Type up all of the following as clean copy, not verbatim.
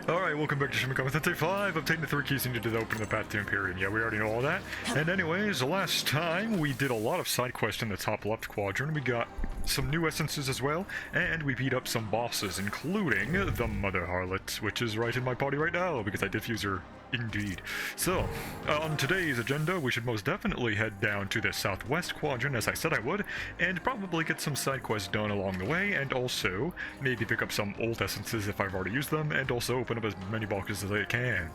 Alright, welcome back to Shin Megami Tensei 5. Obtain the 3 keys needed to open the path to Imperium. Yeah, we already know all that. And anyways, last time we did a lot of side quests in the top left quadrant. We got some new essences as well, and we beat up some bosses, including the Mother Harlot, which is right in my party right now, because I did fuse her. Indeed. So, on today's agenda, we should most definitely head down to the southwest quadrant, as I said I would, and probably get some side quests done along the way, and also maybe pick up some old essences if I've already used them, and also open up as many boxes as I can.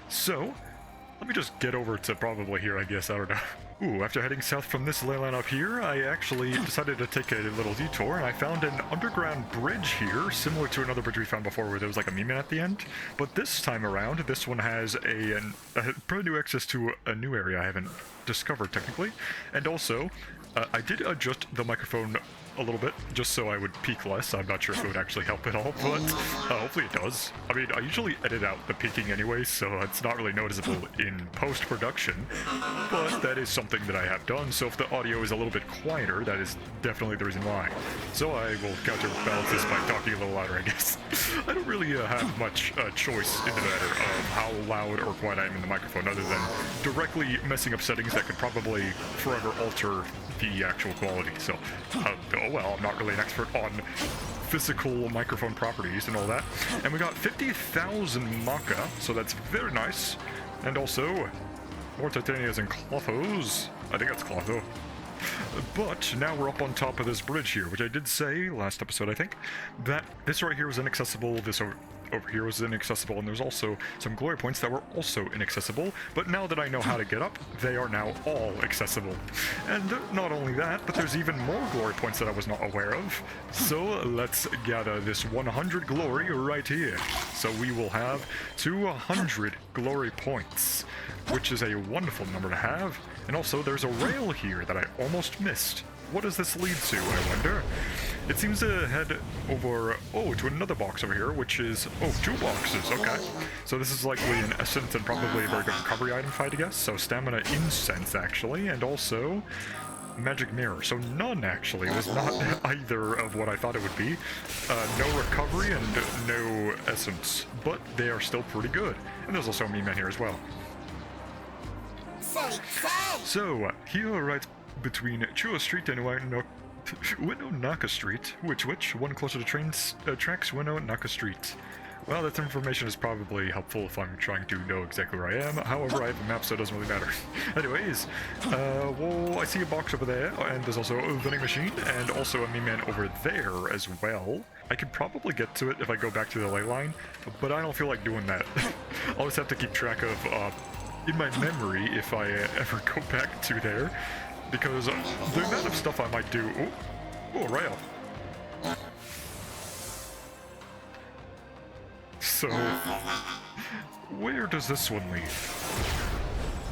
So, let me just get over to probably here, I guess, I don't know. Ooh, after heading south from this ley line up here, I actually decided to take a little detour, and I found an underground bridge here, similar to another bridge we found before where there was like a meme at the end. But this time around, this one has a brand new access to a new area I haven't discovered technically. And also, I did adjust the microphone a little bit, just so I would peak less. I'm not sure if it would actually help at all, but hopefully it does. I mean, I usually edit out the peaking anyway, so it's not really noticeable in post-production, but that is something that I have done, so if the audio is a little bit quieter, that is definitely the reason why. So I will counterbalance this by talking a little louder, I guess. I don't really have much choice in the matter of how loud or quiet I am in the microphone, other than directly messing up settings that could probably forever alter the actual quality. So, oh well, I'm not really an expert on physical microphone properties and all that. And we got 50,000 Maka, so that's very nice. And also, more titanias and clothos. I think that's clotho. But now we're up on top of this bridge here, which I did say last episode, I think, that this right here was inaccessible, this over here was inaccessible, and there's also some glory points that were also inaccessible, but now that I know how to get up, they are now all accessible. And not only that, but there's even more glory points that I was not aware of. So let's gather this 100 glory right here. So we will have 200 glory points, which is a wonderful number to have. And also there's a rail here that I almost missed. What does this lead to, I wonder? It seems to head over, to another box over here, which is, 2 boxes, okay. So this is likely an essence and probably a very good recovery item, if I had to guess. So stamina incense, actually, and also magic mirror. So none, actually, was not either of what I thought it would be. No recovery and no essence, but they are still pretty good. And there's also a meme here as well. So, here right between Chuo Street and Naka Street, which, one closer to tracks, Naka Street. Well, that information is probably helpful if I'm trying to know exactly where I am. However, I have a map, so it doesn't really matter. Anyways, well, I see a box over there, and there's also a vending machine, and also a meme man over there as well. I could probably get to it if I go back to the ley line, but I don't feel like doing that. I'll always have to keep track of, in my memory, if I ever go back to there, because the amount of stuff I might do... Oh, rail. So, where does this one lead?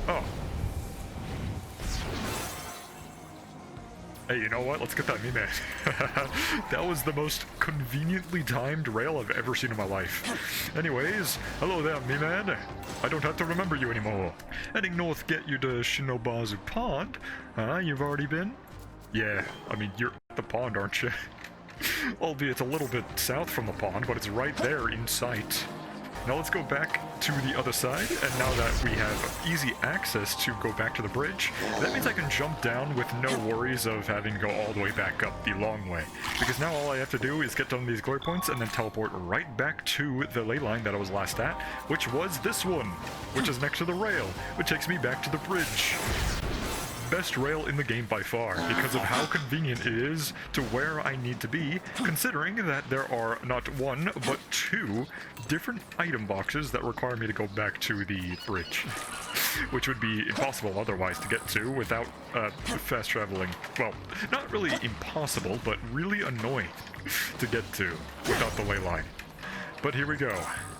Oh. Hey, you know what? Let's get that meme. That was the most conveniently timed rail I've ever seen in my life. Anyways, hello there, meme man. I don't have to remember you anymore. Heading north get you to Shinobazu Pond. You've already been? Yeah, I mean, you're at the pond, aren't you? Albeit a little bit south from the pond, but it's right there in sight. Now let's go back to the other side, and now that we have easy access to go back to the bridge, that means I can jump down with no worries of having to go all the way back up the long way. Because now all I have to do is get done these glory points and then teleport right back to the ley line that I was last at, which was this one, which is next to the rail, which takes me back to the bridge. Best rail in the game by far, because of how convenient it is to where I need to be, considering that there are not 1, but 2 different item boxes that require me to go back to the bridge, which would be impossible otherwise to get to without fast traveling. Well, not really impossible, but really annoying to get to without the ley line. But here we go.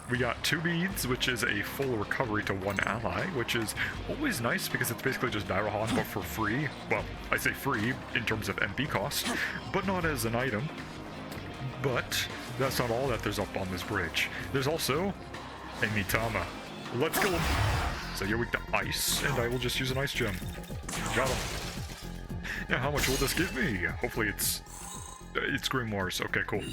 We got 2 beads, which is a full recovery to 1 ally, which is always nice because it's basically just Dairohan, but for free. Well, I say free in terms of MP cost, but not as an item. But that's not all that there's up on this bridge. There's also a Mitama. Let's kill him. So you're weak to ice, and I will just use an ice gem. Got him. Now, how much will this give me? Hopefully it's Grimoires. Okay, cool.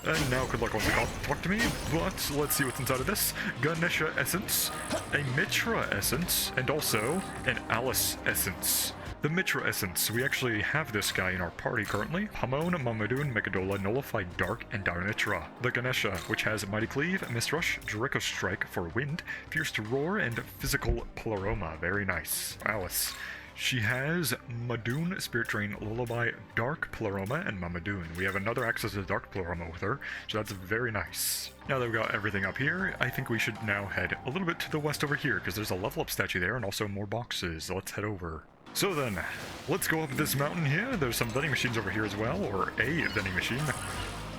And now good luck wants to talk to me, but let's see what's inside of this. Ganesha Essence, a Mitra Essence, and also an Alice Essence. The Mitra Essence, we actually have this guy in our party currently. Hamon, Mamadoon, Megadola, Nullified Dark, and Darnitra. The Ganesha, which has Mighty Cleave, Mist Rush, Draco Strike for Wind, Fierce to Roar, and Physical Pleroma. Very nice. Alice. She has Madoon, Spirit Drain, Lullaby, Dark Pleroma, and Mamadoon. We have another access to Dark Pleroma with her, so that's very nice. Now that we've got everything up here, I think we should now head a little bit to the west over here, because there's a level up statue there and also more boxes. Let's head over. So then, let's go up this mountain here. There's some vending machines over here as well, or a vending machine,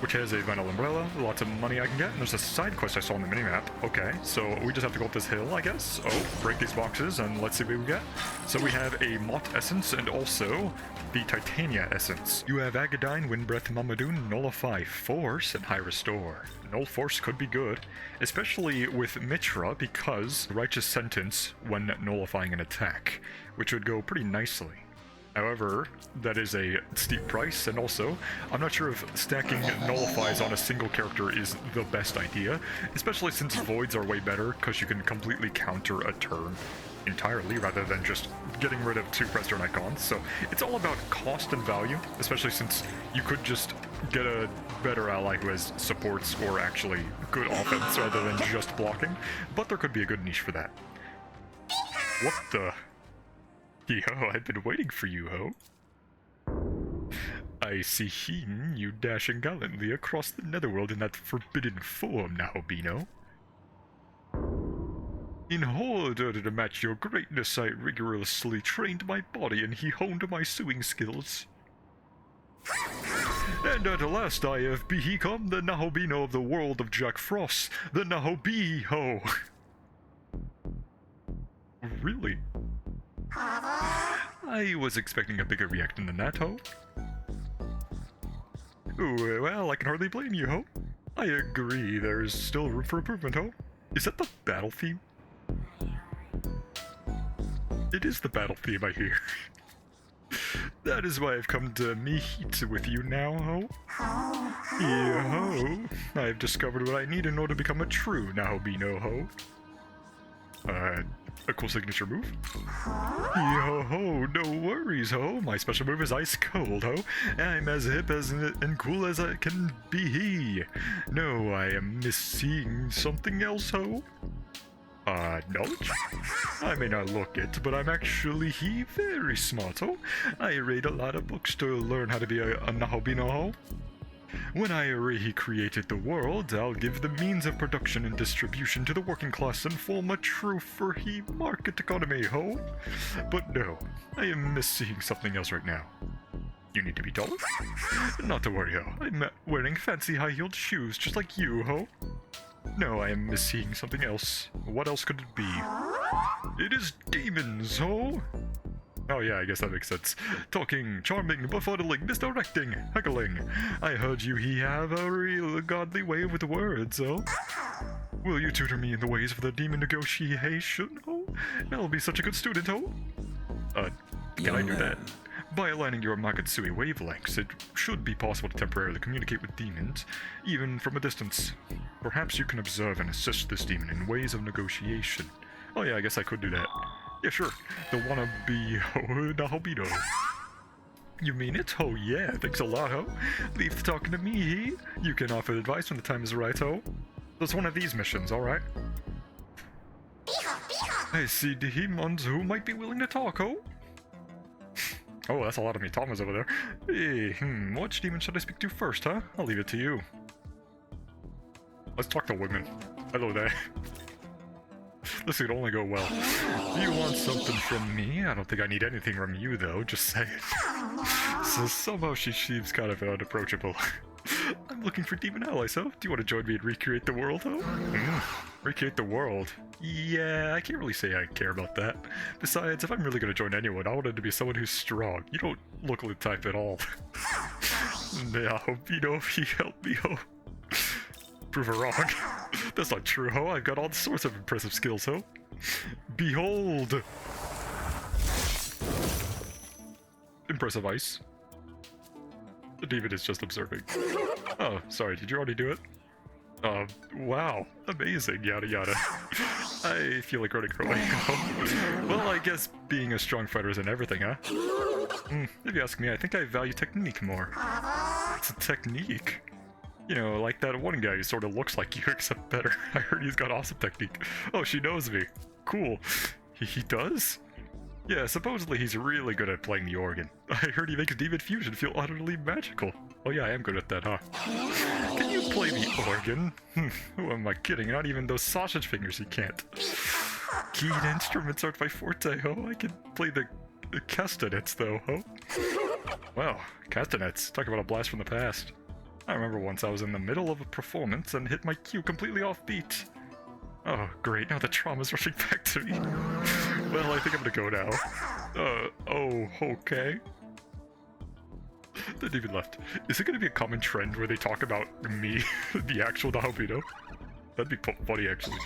which has a vinyl umbrella, lots of money I can get, and there's a side quest I saw on the minimap. Okay, so we just have to go up this hill, I guess. Oh, break these boxes, and let's see what we get. So we have a Mott Essence, and also the Titania Essence. You have Agadine, Wind Breath, Mamadoon, Nullify, Force, and High Restore. Null Force could be good, especially with Mitra, because Righteous Sentence when nullifying an attack, which would go pretty nicely. However, that is a steep price, and also, I'm not sure if stacking nullifies on a single character is the best idea, especially since voids are way better, because you can completely counter a turn entirely, rather than just getting rid of 2 press turn icons. So it's all about cost and value, especially since you could just get a better ally who has supports or actually good offense rather than just blocking, but there could be a good niche for that. What the... Yo, I've been waiting for you, ho. I see him, you dashing gallantly across the netherworld in that forbidden form, Nahobino. In order to match your greatness, I rigorously trained my body and he honed my sewing skills. And at last I have become the Nahobino of the world of Jack Frost, the Nahobi-ho. Really? I was expecting a bigger reaction than that, ho. Ooh, well, I can hardly blame you, ho. I agree, there's still room for improvement, ho. Is that the battle theme? It is the battle theme, I hear. That is why I've come to meet with you now, ho. Yeah, ho. I've discovered what I need in order to become a true Nahobino, ho. A cool signature move? Yo ho, no worries ho, my special move is ice cold ho. I'm as hip as and cool as I can be. No, I am missing something else ho. Knowledge? I may not look it, but I'm actually very smart ho. I read a lot of books to learn how to be a Nahobino ho. When I recreated the world, I'll give the means of production and distribution to the working class and form a true free market economy, ho. But no, I am missing something else right now. You need to be taller? Not to worry, ho. I'm wearing fancy high-heeled shoes just like you, ho. No, I am missing something else. What else could it be? It is demons, ho. Oh yeah, I guess that makes sense. Talking, charming, befuddling, misdirecting, heckling. I heard you he have a real godly way with words, oh? Will you tutor me in the ways of the demon negotiation, oh? I'll be such a good student, oh? Can I do that? By aligning your Magatsuki wavelengths, it should be possible to temporarily communicate with demons, even from a distance. Perhaps you can observe and assist this demon in ways of negotiation. Oh yeah, I guess I could do that. Yeah, sure. The wannabe Nahobino. You mean it? Oh yeah, thanks a lot, ho. Leave talking to me, he. You can offer advice when the time is right, ho. There's one of these missions, alright? I see demons who might be willing to talk, ho. Oh, that's a lot of me Thomas over there. Hey, which demon should I speak to first, huh? I'll leave it to you. Let's talk to women. Hello there. This could only go well. You want something from me? I don't think I need anything from you, though. Just say it. So somehow she seems kind of unapproachable. I'm looking for demon allies, huh? Do you want to join me and recreate the world, huh? Recreate the world? Yeah, I can't really say I care about that. Besides, if I'm really going to join anyone, I want it to be someone who's strong. You don't look like the type at all. I hope you know if he helped me, ho. Prove her wrong. That's not true, ho. I've got all sorts of impressive skills, ho. Behold! Impressive ice. The demon is just observing. Oh, sorry, did you already do it? Wow, amazing, yada yada. I feel like running away. Well, I guess being a strong fighter isn't everything, huh? If you ask me, I think I value technique more. It's a technique? You know, like that one guy who sort of looks like you, except better. I heard he's got awesome technique. Oh, she knows me. Cool. He does? Yeah, supposedly he's really good at playing the organ. I heard he makes Demon Fusion feel utterly magical. Oh yeah, I am good at that, huh? Can you play the organ? Who am I kidding? Not even those sausage fingers he can't. Keyed instruments aren't my forte, ho. I can play the castanets, though, ho. Wow, castanets. Talk about a blast from the past. I remember once I was in the middle of a performance and hit my cue completely off beat. Oh, great, now the trauma's rushing back to me. Well, I think I'm gonna go now. Oh, okay. The demon left. Is it gonna be a common trend where they talk about me, the actual Naobito? That'd be funny, actually.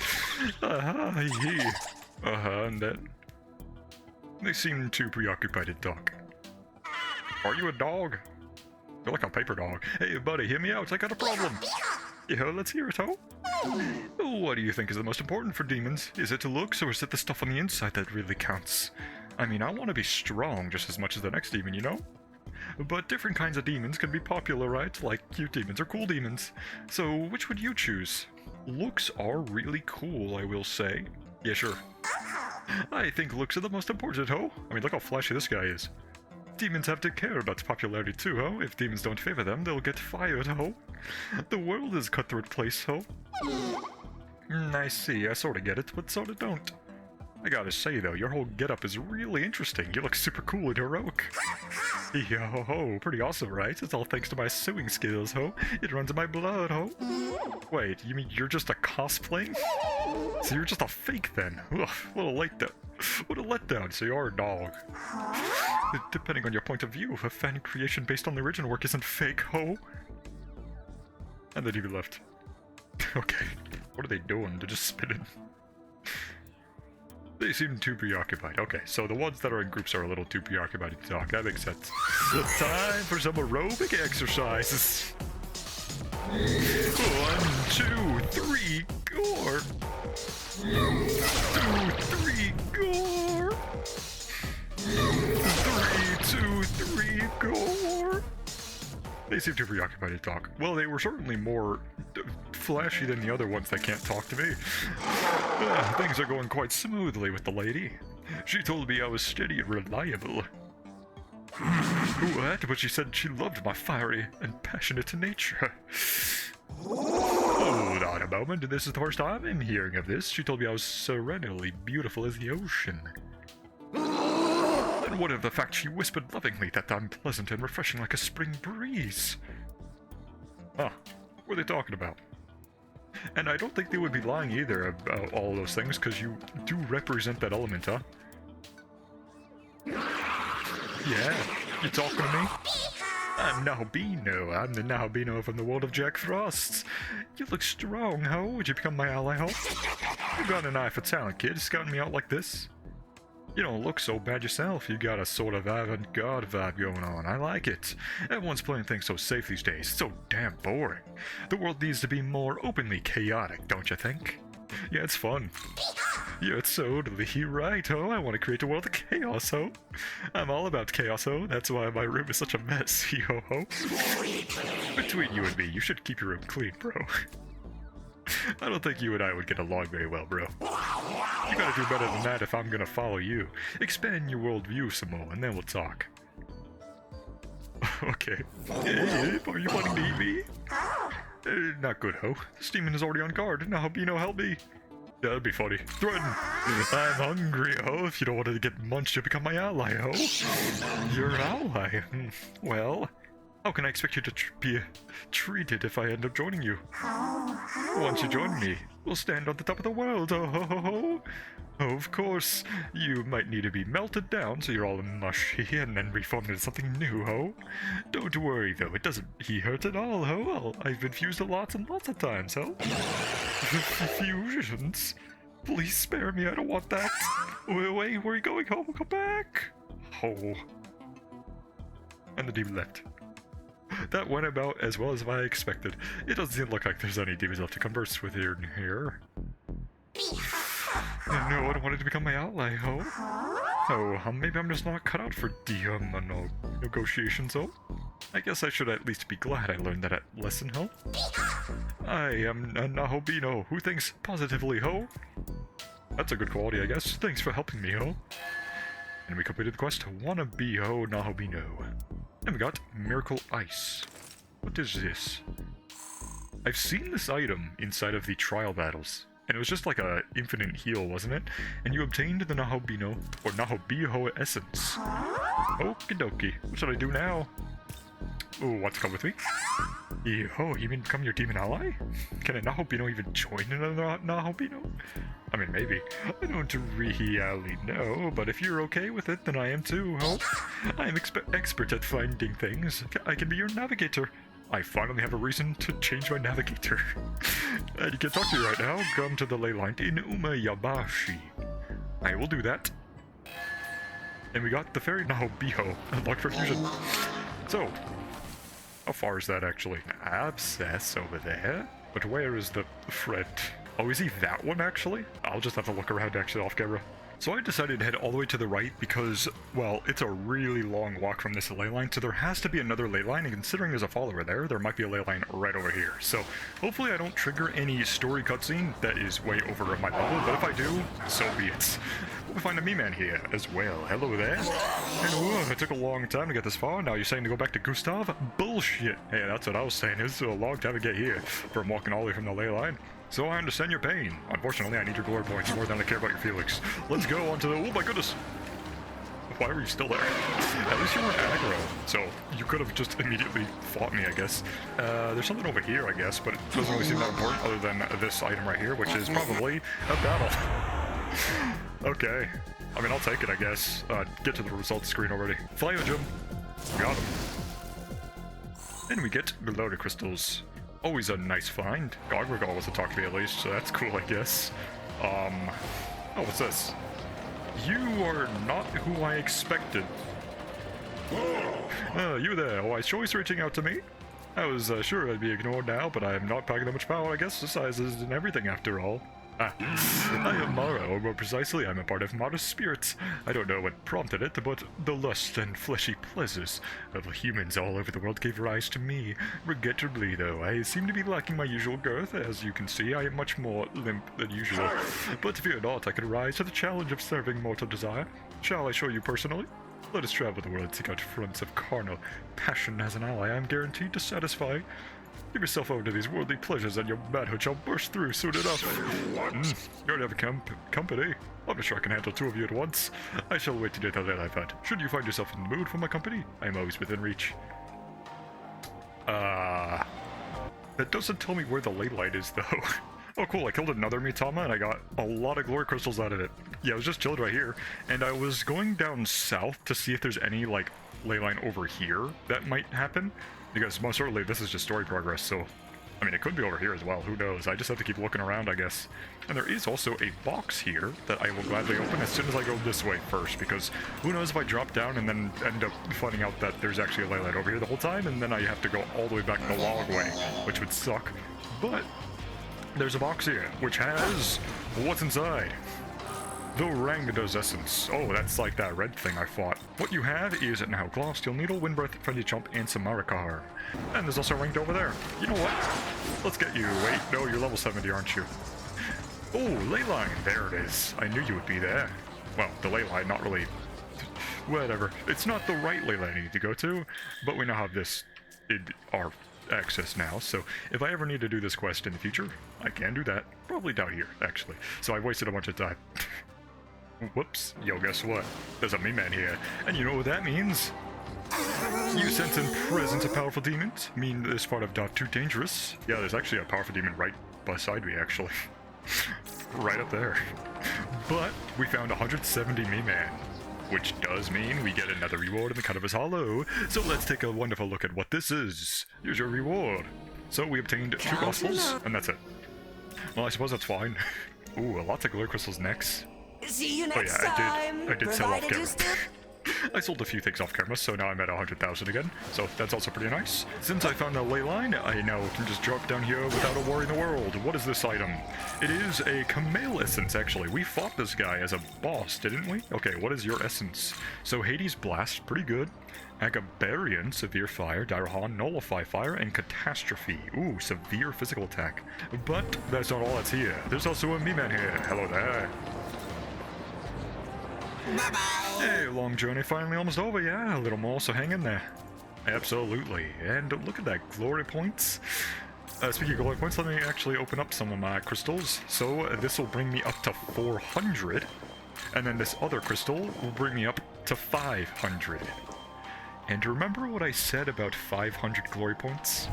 And then... They seem too preoccupied to talk. Are you a dog? You're like a paper dog. Hey, buddy, hear me out, I got a problem. Yeah, let's hear it, ho. What do you think is the most important for demons? Is it looks, or is it the stuff on the inside that really counts? I mean, I want to be strong just as much as the next demon, you know? But different kinds of demons can be popular, right? Like cute demons or cool demons. So, which would you choose? Looks are really cool, I will say. Yeah, sure. I think looks are the most important, ho. I mean, look how flashy this guy is. Demons have to care about popularity too, ho. If demons don't favor them, they'll get fired, ho. The world is a cutthroat place, ho. I see, I sorta get it, but sorta don't. I gotta say though, your whole getup is really interesting. You look super cool and heroic. Yo-ho, pretty awesome, right? It's all thanks to my sewing skills, ho. It runs in my blood, ho. Wait, you mean you're just a cosplaying? So you're just a fake then? Ugh, what a letdown. What a letdown, so you're a dog. Depending on your point of view, a fan creation based on the original work isn't fake, ho. And then he left. Okay, what are they doing? They're just spinning. They seem too preoccupied. Okay, so the ones that are in groups are a little too preoccupied to talk. That makes sense. Time for some aerobic exercises. 1, 2, 3, gore. 2, 3, gore. 3, 2, 3, gore. They seem too preoccupied to talk. Well, they were certainly more flashy than the other ones that can't talk to me. Things are going quite smoothly with the lady. She told me I was steady and reliable. What? But she said she loved my fiery and passionate nature. Hold on a moment, this is the first time I'm hearing of this. She told me I was serenely beautiful as the ocean. And what of the fact she whispered lovingly that I'm pleasant and refreshing like a spring breeze? Huh, what are they talking about? And I don't think they would be lying either about all those things, because you do represent that element, huh? Yeah, you talking to me? I'm Naobino. I'm the Naobino from the world of Jack Frosts. You look strong, ho. Would you become my ally, ho? You got an eye for talent, kid, scouting me out like this. You don't look so bad yourself. You got a sort of avant-garde vibe going on. I like it. Everyone's playing things so safe these days. It's so damn boring. The world needs to be more openly chaotic, don't you think? Yeah, it's fun. You're totally right, ho. I want to create a world of chaos, ho. I'm all about chaos, ho. That's why my room is such a mess, yo ho. Between you and me, you should keep your room clean, bro. I don't think you and I would get along very well, bro. You gotta do better than that if I'm gonna follow you. Expand your worldview some more, and then we'll talk. Okay. Hey, are you wanting to eat me? Not good, ho. This demon is already on guard. Now, Naobino, help me. Yeah, that'd be funny. Threaten! I'm hungry, ho. If you don't want to get munched, you become my ally, ho. Your ally? Well, how can I expect you to be treated if I end up joining you? Once you join me, we'll stand on the top of the world, oh ho ho ho! Of course, you might need to be melted down so you're all mushy and then reformed into something new, ho. Don't worry though, it doesn't hurt at all, ho. I've been fused lots and lots of times, ho. Fusions? Please spare me, I don't want that. Wait, where are you going, ho? Come back! Ho. And the demon left. That went about as well as I expected. It doesn't look like there's any demons left to converse with here. No one wanted to become my ally, ho. Oh, maybe I'm just not cut out for negotiations, ho. I guess I should at least be glad I learned that lesson, ho. I am a Nahobino who thinks positively, ho. That's a good quality, I guess. Thanks for helping me, ho. And we completed the quest, Wanna Be Ho Nahobino. And we got Miracle Ice. What is this? I've seen this item inside of the trial battles. And it was just like a infinite heal, wasn't it? And you obtained the Nahobino, or Nahobiho essence. Okie dokie. What should I do now? Ooh, want to come with me? Oh, you mean become your demon ally? Can a Nahobino even join another Nahobino? I mean, maybe. I don't really know, but if you're okay with it, then I am too, ho. I am expert at finding things. I can be your navigator. I finally have a reason to change my navigator. And you can talk to me right now. Come to the ley line in Umayabashi. I will do that. And we got the fairy Nahobiho unlocked for fusion. So, how far is that actually? Abscess over there. But where is the friend? Oh, is he that one actually? I'll just have to look around actually off camera. So I decided to head all the way to the right because, well, it's a really long walk from this ley line, so there has to be another ley line, and considering there's a follower there might be a ley line right over here. So hopefully I don't trigger any story cutscene that is way over my level, but if I do, so be it. We'll find a me-man here as well. Hello there. And whoa, it took a long time to get this far. Now you're saying to go back to Gustav? Bullshit. Hey, that's what I was saying. It's a long time to get here from walking all the way from the ley line. So I understand your pain. Unfortunately, I need your glory points more than I care about your feelings. Let's go on to the... Oh my goodness! Why were you still there? At least you weren't aggro, so you could have just immediately fought me, I guess. There's something over here, I guess, but it doesn't really seem that important other than this item right here, which is probably a battle. Okay. I mean, I'll take it, I guess. Get to the results screen already. Phyogem. Got him. And we get Glory Crystals. Always a nice find. Gogrigal wants to talk to me at least, so that's cool, I guess. Oh, what's this? You are not who I expected. You there. Why, choice reaching out to me? I was sure I'd be ignored now, but I am not packing that much power. I guess the size isn't everything after all. I am Mara, or more precisely, I'm a part of Mara's spirits. I don't know what prompted it, but the lust and fleshy pleasures of humans all over the world gave rise to me. Regrettably, though, I seem to be lacking my usual girth. As you can see, I am much more limp than usual. But fear not, I can rise to the challenge of serving mortal desire. Shall I show you personally? Let us travel the world and seek out fronts of carnal passion. As an ally, I am guaranteed to satisfy. Give yourself over to these worldly pleasures and your manhood shall burst through soon enough. You already have company. I'm not sure I can handle two of you at once. I shall wait to get that I've had. Should you find yourself in the mood for my company, I am always within reach. That doesn't tell me where the ley line is, though. Oh, cool, I killed another Mitama and I got a lot of glory crystals out of it. Yeah, I was just chilled right here, and I was going down south to see if there's any, like, ley line over here that might happen. Because most certainly this is just story progress, so... I mean, it could be over here as well, who knows? I just have to keep looking around, I guess. And there is also a box here that I will gladly open as soon as I go this way first, because who knows if I drop down and then end up finding out that there's actually a ley line over here the whole time, and then I have to go all the way back the log way, which would suck. But there's a box here, which has... what's inside? The Rangda's essence. Oh, that's like that red thing I fought. What you have is now Glass, Steel Needle, Wind Breath, Friendly Chump, and Samarakar. And there's also ranked over there. You know what? Let's get you. Wait, no, you're level 70, aren't you? Oh, ley line. There it is. I knew you would be there. Well, the ley line, not really... whatever. It's not the right ley line I need to go to, but we now have this in our access now, so if I ever need to do this quest in the future, I can do that. Probably down here, actually. So I've wasted a bunch of time. Whoops. Yo, guess what? There's a me-man here. And you know what that means? You sense and presence of powerful demons? Mean this part of not too dangerous? Yeah, there's actually a powerful demon right beside me, actually. Right up there. But we found 170 me-man, which does mean we get another reward in the Cannabis Hollow. So let's take a wonderful look at what this is. Here's your reward. So we obtained 2 gospels, and that's it. Well, I suppose that's fine. Ooh, lots of glory crystals next. See you next time. I did sell off camera. I sold a few things off camera, so now I'm at 100,000 again, so that's also pretty nice. Since I found a ley line, I now can just drop down here without a worry in the world. What is this item? It is a Camille essence, actually. We fought this guy as a boss, didn't we? Okay, what is your essence? So Hades Blast, pretty good. Agabarian, Severe Fire, Dairahan, Nullify Fire, and Catastrophe. Ooh, severe physical attack. But that's not all that's here. There's also a me-man here. Hello there. Bye-bye. Hey, long journey finally almost over, yeah? A little more, so hang in there. Absolutely. And look at that, glory points. Speaking of glory points, let me actually open up some of my crystals. So this will bring me up to 400. And then this other crystal will bring me up to 500. And remember what I said about 500 glory points?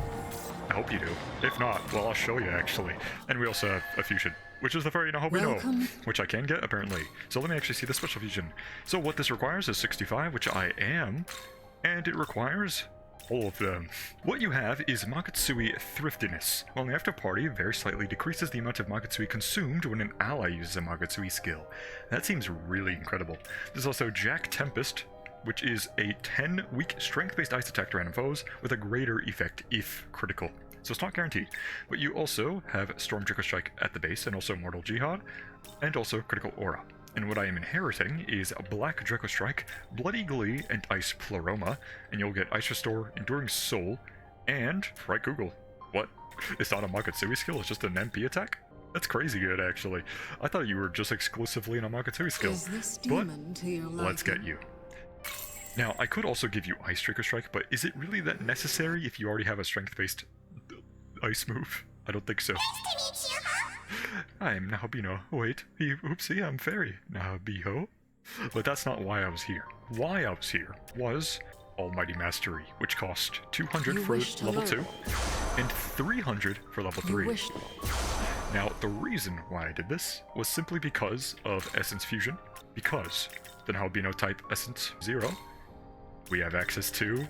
I hope you do. If not, well, I'll show you, actually. And we also have a fusion, which is the fairy know how we know, which I can get, apparently. So let me actually see the special fusion. So what this requires is 65, which I am, and it requires all of them. What you have is Makutsui Thriftiness. While in the after party, very slightly decreases the amount of Makutsui consumed when an ally uses a Makutsui skill. That seems really incredible. There's also Jack Tempest, which is a 10 weak strength-based ice attack to random foes with a greater effect if critical. So it's not guaranteed. But you also have Storm Draco Strike at the base, and also Mortal Jihad, and also Critical Aura. And what I am inheriting is Black Draco Strike, Bloody Glee, and Ice Pleroma, and you'll get Ice Restore, Enduring Soul, and... right, Google. What? It's not a Makutsui skill, it's just an MP attack? That's crazy good, actually. I thought you were just exclusively in a Makutsui skill. But let's get you. Now, I could also give you Ice Draco Strike, but is it really that necessary if you already have a strength-based ice move? I don't think so. I'm Nahabino. Wait, oopsie, I'm Fairy. Nahabiho. But that's not why I was here. Why I was here was Almighty Mastery, which cost 200 for level 2, and 300 for level 3. Now, the reason why I did this was simply because of Essence Fusion, because the Nahabino type Essence 0, we have access to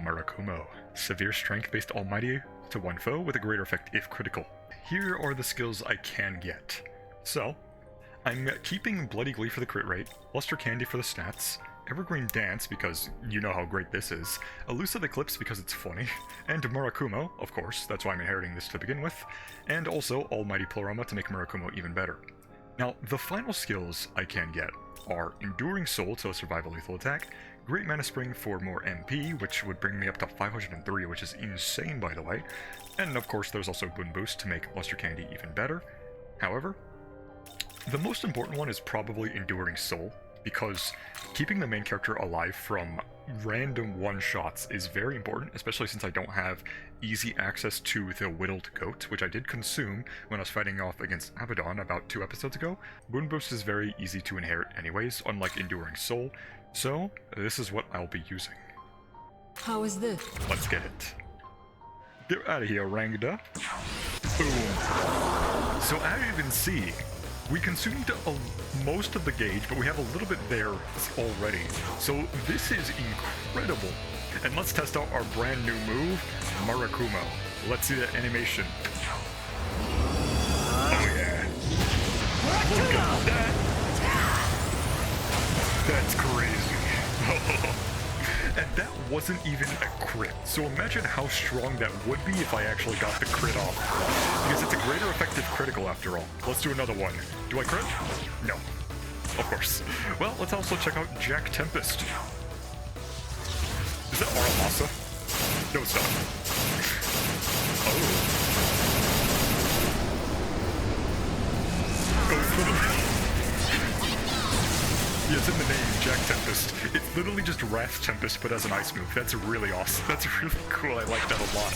Murakumo, Severe Strength-based Almighty to one foe with a greater effect if critical. Here are the skills I can get. So, I'm keeping Bloody Glee for the crit rate, Luster Candy for the stats, Evergreen Dance because you know how great this is, Elusive Eclipse because it's funny, and Murakumo, of course, that's why I'm inheriting this to begin with, and also Almighty Pleroma to make Murakumo even better. Now, the final skills I can get are Enduring Soul to survive a lethal attack, Great Mana Spring for more MP, which would bring me up to 503, which is insane, by the way. And of course, there's also Boon Boost to make Luster Candy even better. However, the most important one is probably Enduring Soul, because keeping the main character alive from random one-shots is very important, especially since I don't have easy access to the Whittled Goat, which I did consume when I was fighting off against Abaddon about 2 episodes ago. Boon Boost is very easy to inherit anyways, unlike Enduring Soul, so this is what I'll be using. How is this? Let's get it. Get out of here, Rangda. Boom. So as you can see, we consumed most of the gauge, but we have a little bit there already. So this is incredible. And let's test out our brand new move, Murakumo. Let's see that animation. Oh yeah. Look at that. That's crazy. And that wasn't even a crit. So imagine how strong that would be if I actually got the crit off. Because it's a greater effective critical after all. Let's do another one. Do I crit? No. Of course. Well, let's also check out Jack Tempest. Is that Aramasa? No, it's not. Oh. Yeah, it's in the name, Jack Tempest. It's literally just Wrath Tempest, but as an ice move. That's really awesome. That's really cool. I like that a lot.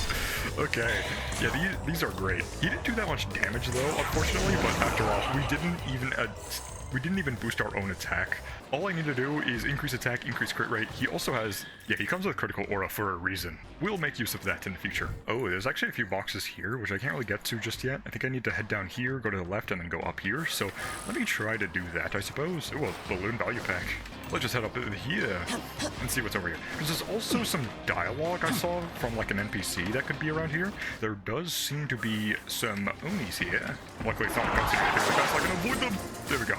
Okay. Yeah, these are great. He didn't do that much damage, though, unfortunately, but after all, we didn't even boost our own attack. All I need to do is increase attack, increase crit rate. He also has... yeah, he comes with critical aura for a reason. We'll make use of that in the future. Oh, there's actually a few boxes here, which I can't really get to just yet. I think I need to head down here, go to the left, and then go up here. So let me try to do that, I suppose. Oh, a balloon value pack. Let's just head up here and see what's over here. Because there's also some dialogue I saw from like an NPC that could be around here. There does seem to be some Onis here. Luckily it's not concentrated like that, so I can avoid them. There we go.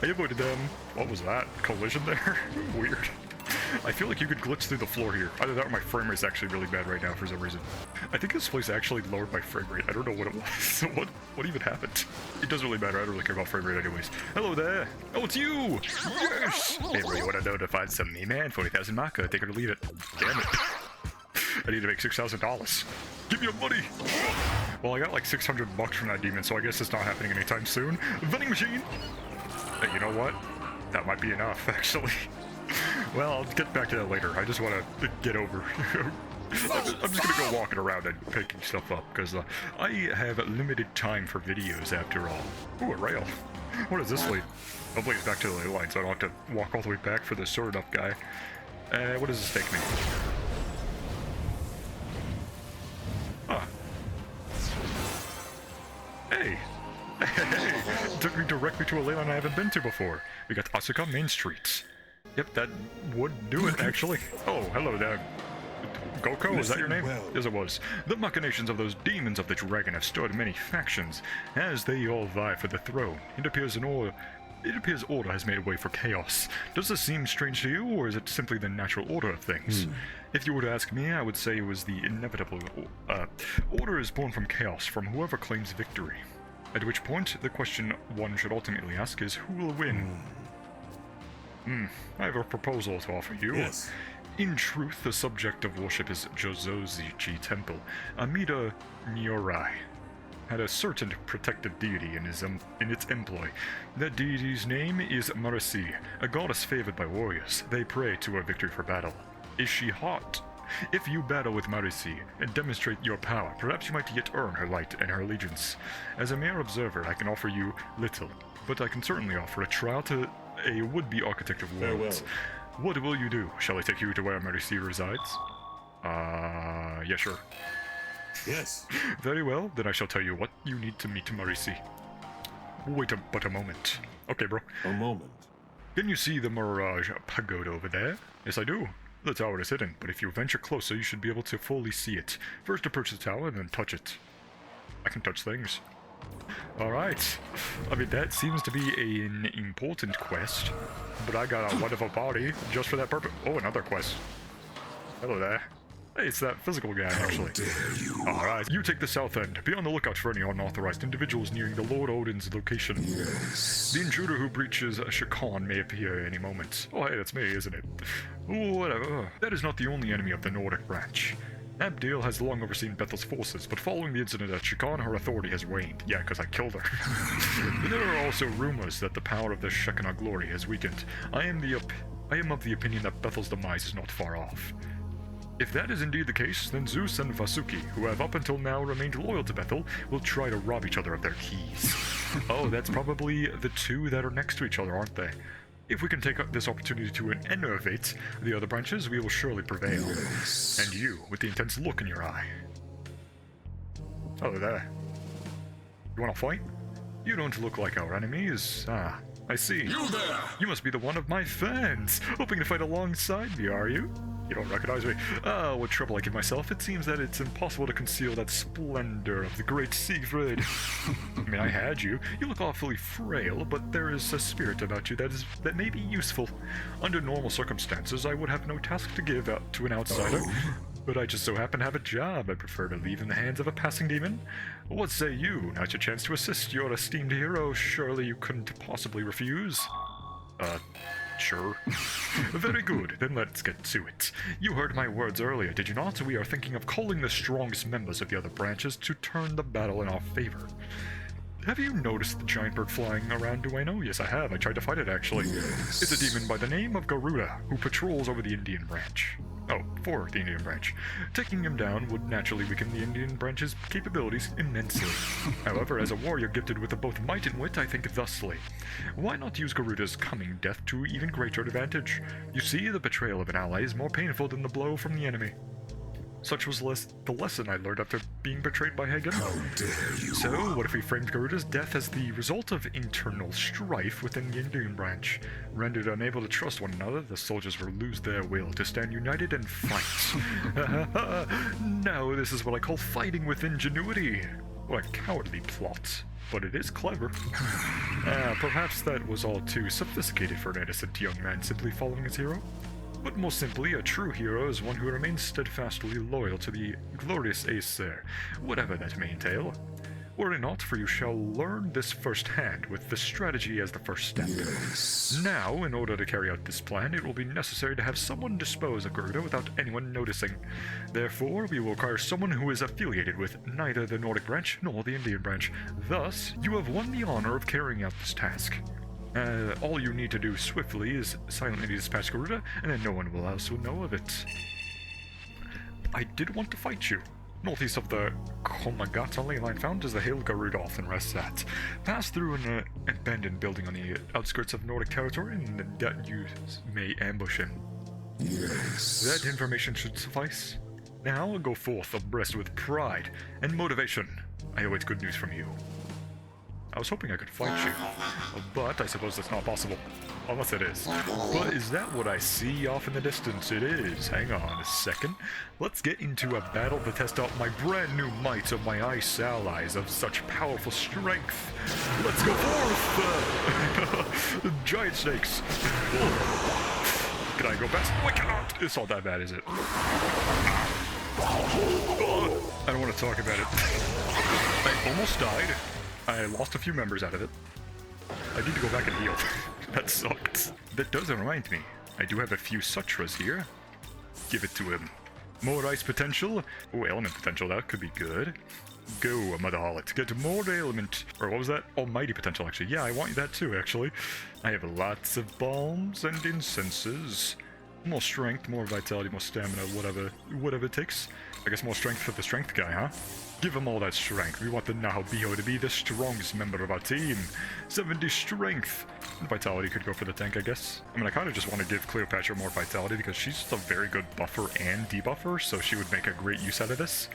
I avoided them. What was that? Collision there? Weird. I feel like you could glitch through the floor here. Either that or my frame rate's actually really bad right now for some reason. I think this place actually lowered my frame rate. I don't know what it was. What even happened? It doesn't really matter. I don't really care about frame rate anyways. Hello there. Oh, it's you! Yes! Hey, bro, you want to know to find some me, man? 40,000 Maka. Take it or leave it. Damn it. I need to make $6,000. Give me your money! Well, I got like 600 bucks from that demon, so I guess it's not happening anytime soon. Vending machine! Hey, you know what? That might be enough, actually. Well, I'll get back to that later. I just want to get over. I'm just gonna go walking around and picking stuff up, because I have limited time for videos after all. Ooh, a rail. What does this lead? Hopefully it's back to the ley line, so I don't have to walk all the way back for the sword up guy. What does this take me? Huh. Hey! Hey! It took me directly to a ley line I haven't been to before. We got Asuka Main Street. Yep, that would do it, actually. Oh, hello there. Goko, is that your name? Well. Yes, it was. The machinations of those demons of the dragon have stirred many factions, as they all vie for the throne. It appears order has made way for chaos. Does this seem strange to you, or is it simply the natural order of things? If you were to ask me, I would say it was the inevitable. Order is born from chaos, from whoever claims victory. At which point, the question one should ultimately ask is, who will win? I have a proposal to offer you. Yes. In truth, the subject of worship is Jozozichi Temple. Amida Nyorai had a certain protective deity in its employ. That deity's name is Marasi, a goddess favored by warriors. They pray to her victory for battle. Is she hot? If you battle with Marisi and demonstrate your power, perhaps you might yet earn her light and her allegiance. As a mere observer, I can offer you little, but I can certainly offer a trial to a would-be architect of worlds. What will you do? Shall I take you to where Marisi resides? Yeah, sure. Yes. Very well, then I shall tell you what you need to meet Marisi. Wait but a moment. Okay, bro. A moment. Can you see the Mirage Pagoda over there? Yes, I do. The tower is hidden, but if you venture closer, you should be able to fully see it. First approach the tower and then touch it. I can touch things. Alright. I mean, that seems to be an important quest, but I got a wonderful body just for that purpose. Oh, another quest. Hello there. Hey, it's that physical guy, actually. Alright, you take the south end. Be on the lookout for any unauthorized individuals nearing the Lord Odin's location. Yes. The intruder who breaches Shakan may appear any moment. Oh, hey, that's me, isn't it? Whatever. That is not the only enemy of the Nordic branch. Abdil has long overseen Bethel's forces, but following the incident at Shakan, her authority has waned. Yeah, because I killed her. There are also rumors that the power of the Shekinah glory has weakened. I am of the opinion that Bethel's demise is not far off. If that is indeed the case, then Zeus and Vasuki, who have up until now remained loyal to Bethel, will try to rob each other of their keys. Oh, that's probably the two that are next to each other, aren't they? If we can take this opportunity to innovate the other branches, we will surely prevail. Yes. And you, with the intense look in your eye. Oh, there. You want to fight? You don't look like our enemies. Ah, I see. You there! You must be the one of my fans, hoping to fight alongside me, are you? You don't recognize me? Oh, what trouble I give myself. It seems that it's impossible to conceal that splendor of the great Siegfried. I mean, I had you. You look awfully frail, but there is a spirit about you that may be useful. Under normal circumstances, I would have no task to give out to an outsider. But I just so happen to have a job I prefer to leave in the hands of a passing demon. What say you? Now's your chance to assist your esteemed hero. Surely you couldn't possibly refuse? Sure. Very good, then let's get to it. You heard my words earlier, did you not? We are thinking of calling the strongest members of the other branches to turn the battle in our favor. Have you noticed the giant bird flying around Ueno? Yes, I have. I tried to fight it, actually. Yes. It's a demon by the name of Garuda, who patrols over the Indian branch. Oh, for the Indian branch. Taking him down would naturally weaken the Indian branch's capabilities immensely. However, as a warrior gifted with both might and wit, I think thusly. Why not use Garuda's coming death to even greater advantage? You see, the betrayal of an ally is more painful than the blow from the enemy. Such was the lesson I learned after being betrayed by Hagen. How dare you! So, what if we framed Garuda's death as the result of internal strife within the Indian branch? Rendered unable to trust one another, the soldiers will lose their will to stand united and fight. Now, this is what I call fighting with ingenuity. What a cowardly plot. But it is clever. Perhaps that was all too sophisticated for an innocent young man simply following his hero. But more simply, a true hero is one who remains steadfastly loyal to the glorious Acer, whatever that may entail. Worry not, for you shall learn this firsthand, with the strategy as the first step. Now, in order to carry out this plan, it will be necessary to have someone dispose of Garuda without anyone noticing. Therefore, we will require someone who is affiliated with neither the Nordic branch nor the Indian branch. Thus, you have won the honor of carrying out this task. All you need to do swiftly is silently dispatch Garuda, and then no one else will know of it. I did want to fight you. Northeast of the Komagata ley line found is the hill Garuda often rests at. Pass through an abandoned building on the outskirts of Nordic territory, and that you may ambush him. Yes. That information should suffice. Now go forth abreast with pride and motivation. I await good news from you. I was hoping I could fight you, but I suppose that's not possible. Unless it is. But is that what I see off in the distance? It is. Hang on a second. Let's get into a battle to test out my brand new might of my ice allies of such powerful strength. Let's go forth! Giant snakes. Can I go past? No, I cannot. It's not that bad, is it? I don't want to talk about it. I almost died. I lost a few members out of it. I need to go back and heal. That sucked. That does remind me. I do have a few sutras here. Give it to him. More ice potential. Oh, element potential. That could be good. Go, Mother Harlot. Get more element. Or what was that? Almighty potential, actually. Yeah, I want that too, actually. I have lots of balms and incenses. More strength, more vitality, more stamina, whatever it takes. I guess more strength for the strength guy, huh? Give him all that strength. We want the Nahobiho to be the strongest member of our team. 70 strength. Vitality could go for the tank, I guess. I mean, I kind of just want to give Cleopatra more vitality because she's just a very good buffer and debuffer, so she would make a great use out of this.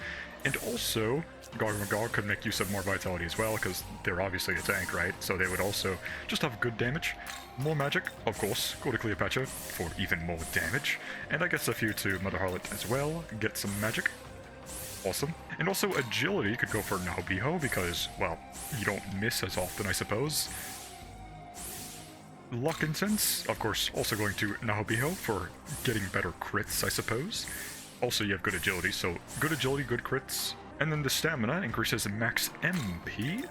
And also, Garg could make use of more vitality as well, because they're obviously a tank, right? So they would also just have good damage. More magic, of course. Go to Cleopatra for even more damage. And I guess a few to Mother Harlot as well. Get some magic. Awesome. And also agility could go for Nahobiho because, well, you don't miss as often, I suppose. Luck Incense, of course, also going to Nahobiho for getting better crits, I suppose. Also, you have good agility, so good agility, good crits. And then the stamina increases max MP.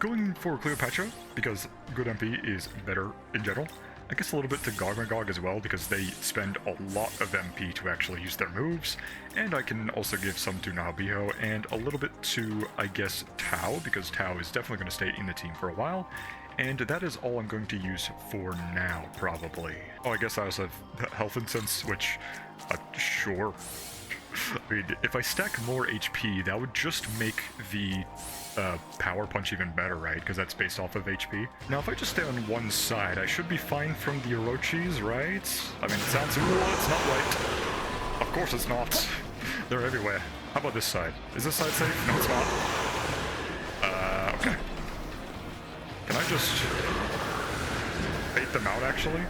Going for Cleopatra, because good MP is better in general. I guess a little bit to Garg as well, because they spend a lot of MP to actually use their moves. And I can also give some to Nahobiho, and a little bit to, I guess, Tao, because Tao is definitely going to stay in the team for a while. And that is all I'm going to use for now, probably. Oh, I guess I also have Health Incense, which, sure. I mean, if I stack more HP, that would just make the power punch even better, right? Because that's based off of HP. Now, if I just stay on one side, I should be fine from the Orochis, right? I mean, it sounds cool, it's not right. Of course it's not. They're everywhere. How about this side? Is this side safe? No, it's not. Okay. Can I just bait them out, actually?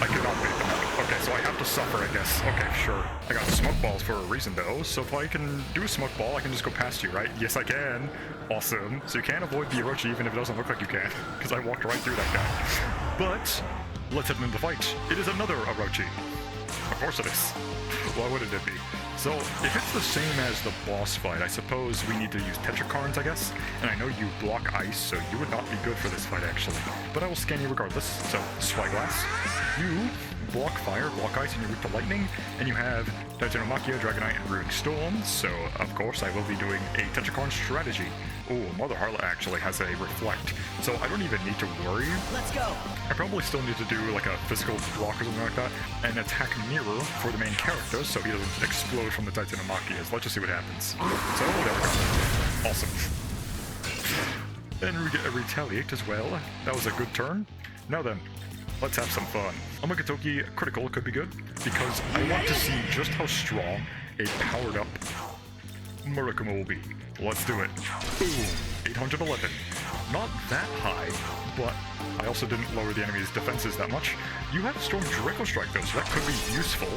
I cannot bait them out. Okay, so I have to suffer, I guess. Okay, sure. I got smoke balls for a reason, though, so if I can do a smoke ball, I can just go past you, right? Yes, I can. Awesome. So you can't avoid the Orochi even if it doesn't look like you can, because I walked right through that guy. But let's head into the fight. It is another Orochi. Of course it is. Why wouldn't it be? So, if it's the same as the boss fight, I suppose we need to use Tetrakarns, I guess? And I know you block ice, so you would not be good for this fight, actually. But I will scan you regardless. So, Spyglass. You block fire, block ice, and you root to lightning. And you have Titanomakia, Dragonite, and Ruining Storm. So, of course, I will be doing a Tetrakarn strategy. Oh, Mother Harlot actually has a Reflect. So I don't even need to worry. Let's go. I probably still need to do like a physical block or something like that. And attack mirror for the main character so he doesn't explode from the Titanomakias. Let's just see what happens. So, there we go. Awesome. And we get a Retaliate as well. That was a good turn. Now then, let's have some fun. Omagatoki critical could be good, because I want to see just how strong a powered up Murikuma will be. Let's do it. Boom! 811. Not that high, but I also didn't lower the enemy's defenses that much. You have Storm Draco Strike though, so that could be useful.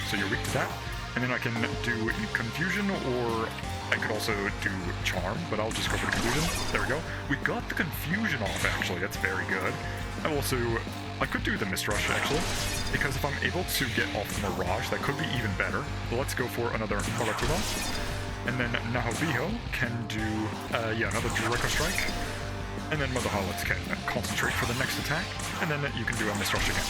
So you're weak to that. And then I can do Confusion or I could also do Charm, but I'll just go for Confusion. There we go. We got the Confusion off, actually. That's very good. I could do the Mist Rush, actually, because if I'm able to get off the Mirage, that could be even better. So let's go for another Murakumo. And then Nahobiho can do, another Draco Strike. And then Mother Harlots can concentrate for the next attack. And then you can do a Mist Rush again.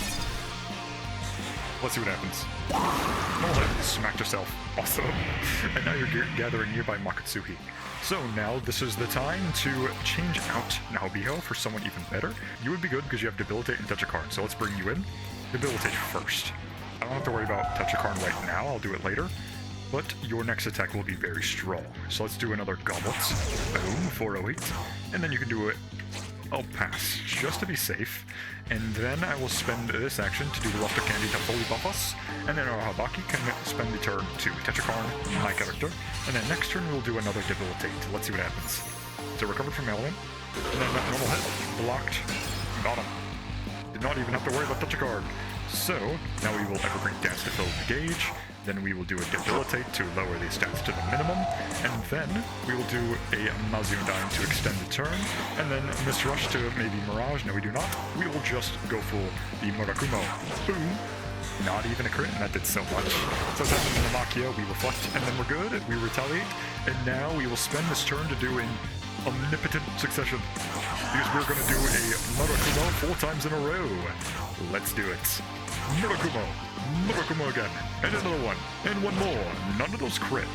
Let's see what happens. Oh, smacked yourself. Awesome. And now you're gathering nearby Makatsuhi. So now this is the time to change out Nahobiho for someone even better. You would be good because you have Debilitate and Touch a Card. So let's bring you in. Debilitate first. I don't have to worry about Touch a Card right now. I'll do it later. But your next attack will be very strong. So let's do another Goblets. Boom, 408. And then you can do it. I'll pass, just to be safe. And then I will spend this action to do the Lustre Candy to fully buff us. And then our Habaki can spend the turn to Touch a Card, my character. And then next turn we'll do another Debilitate. Let's see what happens. So recovered from Element. And then normal hit. Blocked. Got him. Did not even have to worry about Touch a Card. So, now we will Evergreen Dance to fill the gauge. Then we will do a Debilitate to lower the stats to the minimum, and then we will do a Mazundine to extend the turn, and then Mist Rush to maybe Mirage. No, we do not. We will just go for the Murakumo. Boom! Not even a crit, and that did so much. So then in the Makia, we reflect, and then we're good. We retaliate, and now we will spend this turn to do an Omnipotent Succession, because we're going to do a Murakumo 4 times in a row. Let's do it. Murakumo. Murakumo again, and another one, and one more. None of those crit.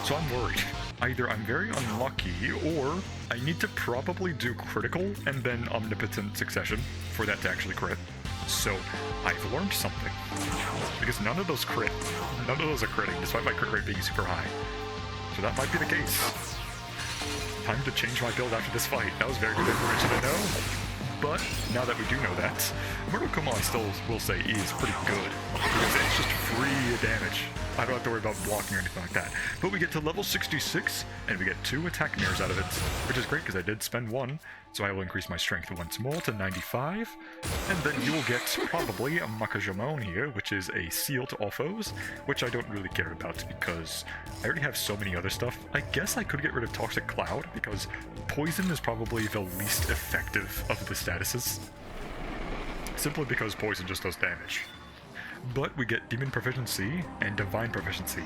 So I'm worried. Either I'm very unlucky, or I need to probably do critical and then Omnipotent Succession for that to actually crit. So I've learned something. Because none of those crit. None of those are critting, despite my crit rate being super high. So that might be the case. Time to change my build after this fight. That was very good information to know. But now that we do know that, Murakumo I still will say is pretty good, because it's just free damage. I don't have to worry about blocking or anything like that. But we get to level 66, and we get 2 attack mirrors out of it, which is great because I did spend 1, so I will increase my strength once more to 95, and then you will get probably a Makajamon here, which is a seal to all foes, which I don't really care about because I already have so many other stuff. I guess I could get rid of Toxic Cloud, because Poison is probably the least effective of the statuses, simply because Poison just does damage. But we get Demon Proficiency and Divine Proficiency,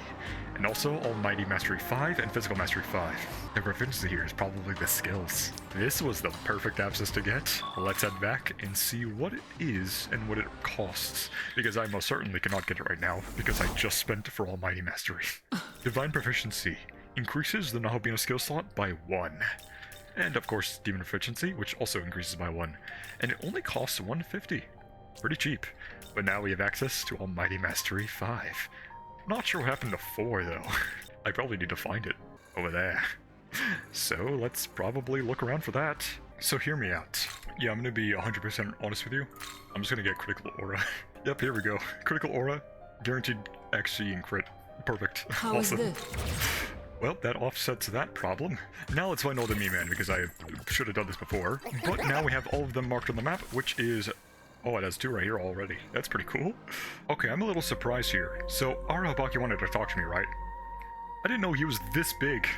and also Almighty Mastery 5 and Physical Mastery 5. The proficiency here is probably the skills. This was the perfect abscess to get. Let's head back and see what it is and what it costs, because I most certainly cannot get it right now, because I just spent it for Almighty Mastery. Divine Proficiency increases the Nahobiho skill slot by 1. And of course, Demon Proficiency, which also increases by 1. And it only costs 150. Pretty cheap. But now we have access to Almighty Mastery 5. Not sure what happened to 4, though. I probably need to find it over there. So let's probably look around for that. So hear me out. Yeah, I'm gonna be 100% honest with you. I'm just gonna get Critical Aura. Yep, here we go. Critical Aura, guaranteed XC and crit. Perfect. How is this? Well, that offsets that problem. Now let's find all the Me-Man, because I should have done this before. But now we have all of them marked on the map, which is... Oh, it has 2 right here already. That's pretty cool. Okay, I'm a little surprised here. So, our Habaki wanted to talk to me, right? I didn't know he was this big.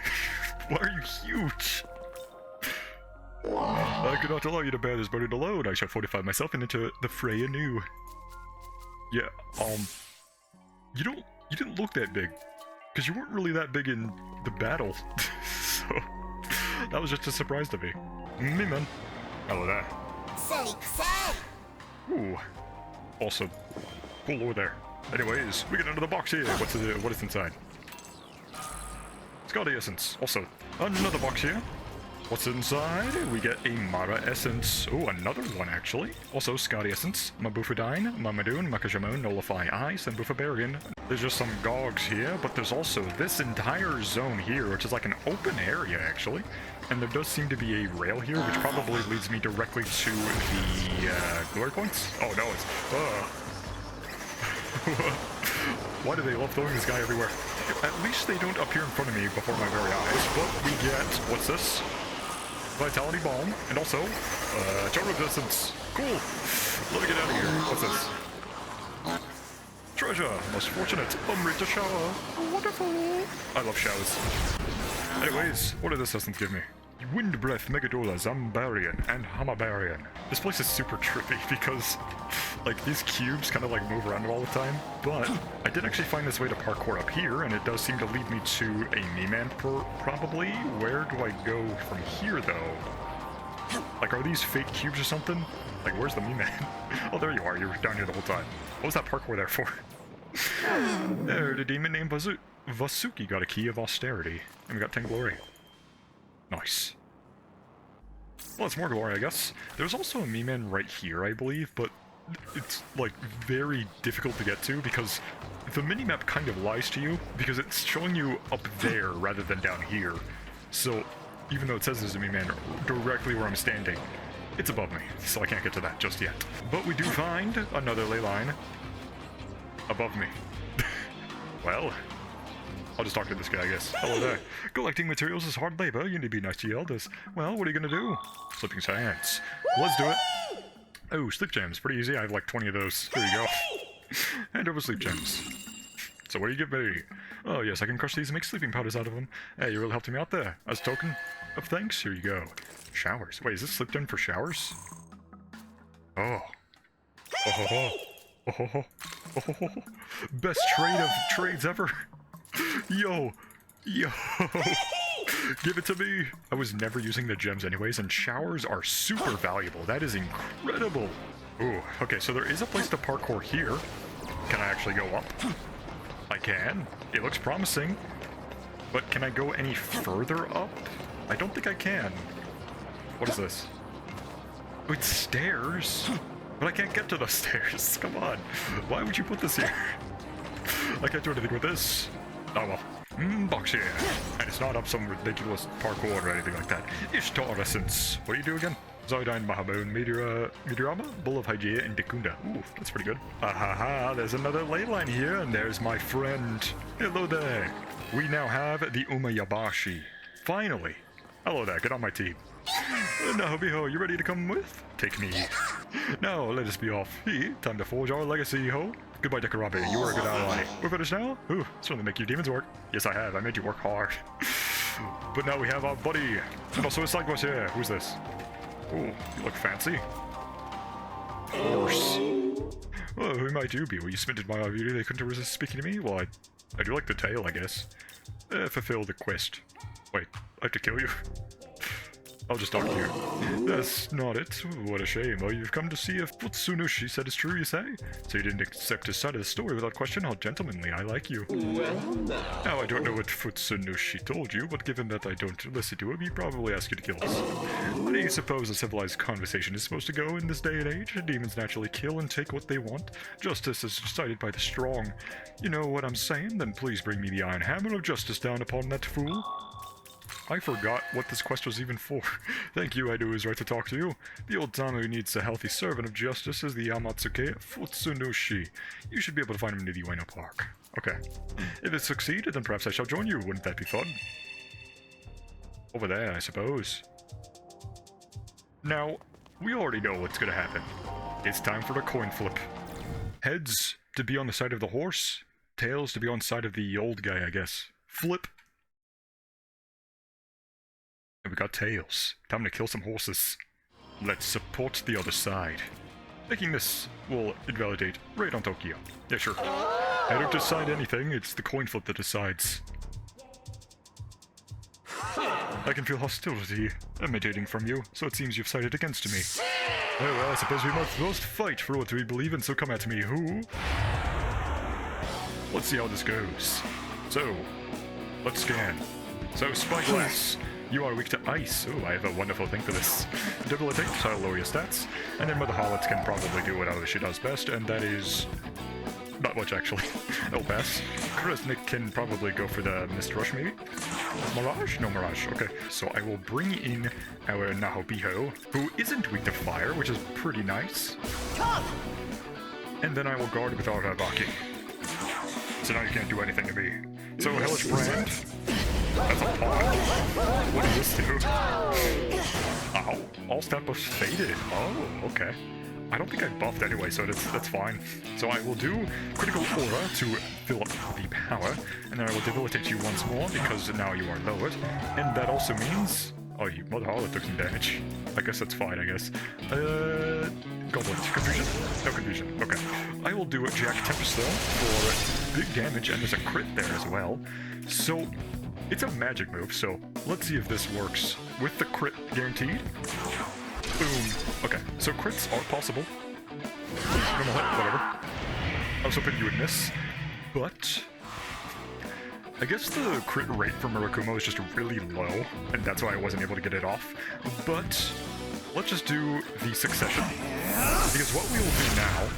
Why are you huge? I cannot allow you to bear this burden alone. I shall fortify myself and into the fray anew. Yeah, you didn't look that big. Because you weren't really that big in the battle. So, that was just a surprise to me. Me, man. Hello there. Ooh. Also, cool lore there. Anyways, we get into the box here. What is inside? Scotty Essence. Also, another box here. What's inside? We get a Mara Essence. Oh, another one actually. Also, Scotty Essence, Mabufadine, Mamadoon, Makajamon, Nullify Ice, and Bufabarian. There's just some Gogs here, but there's also this entire zone here, which is like an open area actually. And there does seem to be a rail here, which probably leads me directly to the glory points. Oh no, it's... Why do they love throwing this guy everywhere? At least they don't appear in front of me before my very eyes. But we get... What's this? Vitality Bomb. And also... Charm Resistance. Cool. Let me get out of here. What's this? treasure. Most fortunate. Reach a shower. Wonderful. I love showers. Anyways, what did this essence give me? Wind Breath, Megadola, Zambarian, and Hamabarian. This place is super trippy because, like, these cubes kind of like move around all the time, but I did actually find this way to parkour up here, and it does seem to lead me to a Mii-Man probably. Where do I go from here, though? Like, are these fake cubes or something? Like, where's the Mii-Man? Oh, there you are. You were down here the whole time. What was that parkour there for? There, the demon named Vasuki got a key of austerity, and we got 10 glory. Nice. Well, it's more glory, I guess. There's also a Mii-Man right here, I believe, but it's, like, very difficult to get to because the minimap kind of lies to you because it's showing you up there rather than down here. So, even though it says there's a Mii-Man directly where I'm standing, it's above me, so I can't get to that just yet. But we do find another ley line above me. Well, I'll just talk to this guy, I guess. Hello there. Collecting materials is hard labor. You need to be nice to your elders. Well, what are you gonna do? Slipping sands. Let's do it. Oh, sleep gems. Pretty easy. I have like 20 of those. There you go. Hand over sleep gems. So what do you give me? Oh, yes, I can crush these and make sleeping powders out of them. Hey, you really helped me out there. As a token of thanks, here you go. Showers. Wait, is this sleep gem for showers? Oh. Oh ho ho. Oh ho ho. Oh ho ho. Best trade of trades ever. Yo. Yo. Give it to me. I was never using the gems anyways, and showers are super valuable. That is incredible. Ooh, okay, so there is a place to parkour here. Can I actually go up? I can. It looks promising. But can I go any further up? I don't think I can. What is this? Oh, it's stairs. But I can't get to those stairs. Come on. Why would you put this here? I can't do anything with this. Oh well. Box here. And it's not up some ridiculous parkour or anything like that. Ishtar Essence. What do you do again? Zoidine, Mahabone, Meteorama, Bull of Hygeia, and Dekunda. Ooh, that's pretty good. Ahaha, there's another ley line here, and there's my friend. Hello there. We now have the Umayabashi. Finally. Hello there, get on my team. Now, Biho, you ready to come with? Take me. Now, let us be off. Time to forge our legacy, ho. Goodbye, Dekarabe. You were a good ally. We're finished now? Ooh, certainly make you demons work. Yes, I have. I made you work hard. But now we have our buddy. And also his side quest here. Who's this? Ooh, you look fancy. Horse. Oh, who might you be? Well, you smitten by our beauty. They couldn't resist speaking to me? Well, I do like the tail, I guess. Fulfill the quest. Wait, I have to kill you? I'll just talk to you. That's not it. What a shame. Oh, you've come to see if what Tsunushi said is true, you say? So you didn't accept his side of the story without question? How gentlemanly. I like you. Now, I don't know what Futsunushi told you, but given that I don't listen to him, he probably asked you to kill us. How do you suppose a civilized conversation is supposed to go in this day and age? Demons naturally kill and take what they want. Justice is decided by the strong. You know what I'm saying? Then please bring me the iron hammer of justice down upon that fool. I forgot what this quest was even for. Thank you, I do is right to talk to you. The old time who needs a healthy servant of justice is the Yamatsuke Futsunushi. You should be able to find him near the Ueno Park. Okay. If it succeeded, then perhaps I shall join you. Wouldn't that be fun? Over there, I suppose. Now, we already know what's gonna happen. It's time for the coin flip. Heads to be on the side of the horse. Tails to be on the side of the old guy, I guess. Flip. And we got tails. Time to kill some horses. Let's support the other side. Thinking this will invalidate raid on Tokyo. Yeah, sure. I don't decide anything, it's the coin flip that decides. I can feel hostility emanating from you, so it seems you've sided against me. Oh well, I suppose we must fight for what we believe in, so come at me, who? Let's see how this goes. So, let's scan. So, Spyglass. You are weak to ice. Oh, I have a wonderful thing for this. Debilitate, so I'll lower your stats. And then Mother Harlots can probably do whatever she does best, and that is... not much, actually. It'll pass. Kresnik can probably go for the Mist Rush, maybe? Mirage? No Mirage. Okay, so I will bring in our Nahobiho, who isn't weak to fire, which is pretty nice. And then I will guard with our Habaki. So now you can't do anything to me. So, Hellish Brand... that's a pawn. What does this do? Ow. All stat buffs faded. Oh, okay. I don't think I buffed anyway, so that's fine. So I will do critical aura to fill up the power, and then I will debilitate you once more because now you are lowered. And that also means... Oh, you Mother Harlot took some damage. I guess that's fine, I guess. Goblet. Confusion? No confusion. Okay. I will do Jack Tempest, though, for big damage, and there's a crit there as well. So, it's a magic move, so let's see if this works. With the crit guaranteed. Boom. Okay, so crits are possible. Normal hit, whatever. I was hoping you would miss, but... I guess the crit rate for Murakumo is just really low, and that's why I wasn't able to get it off. But let's just do the succession, because what we will do now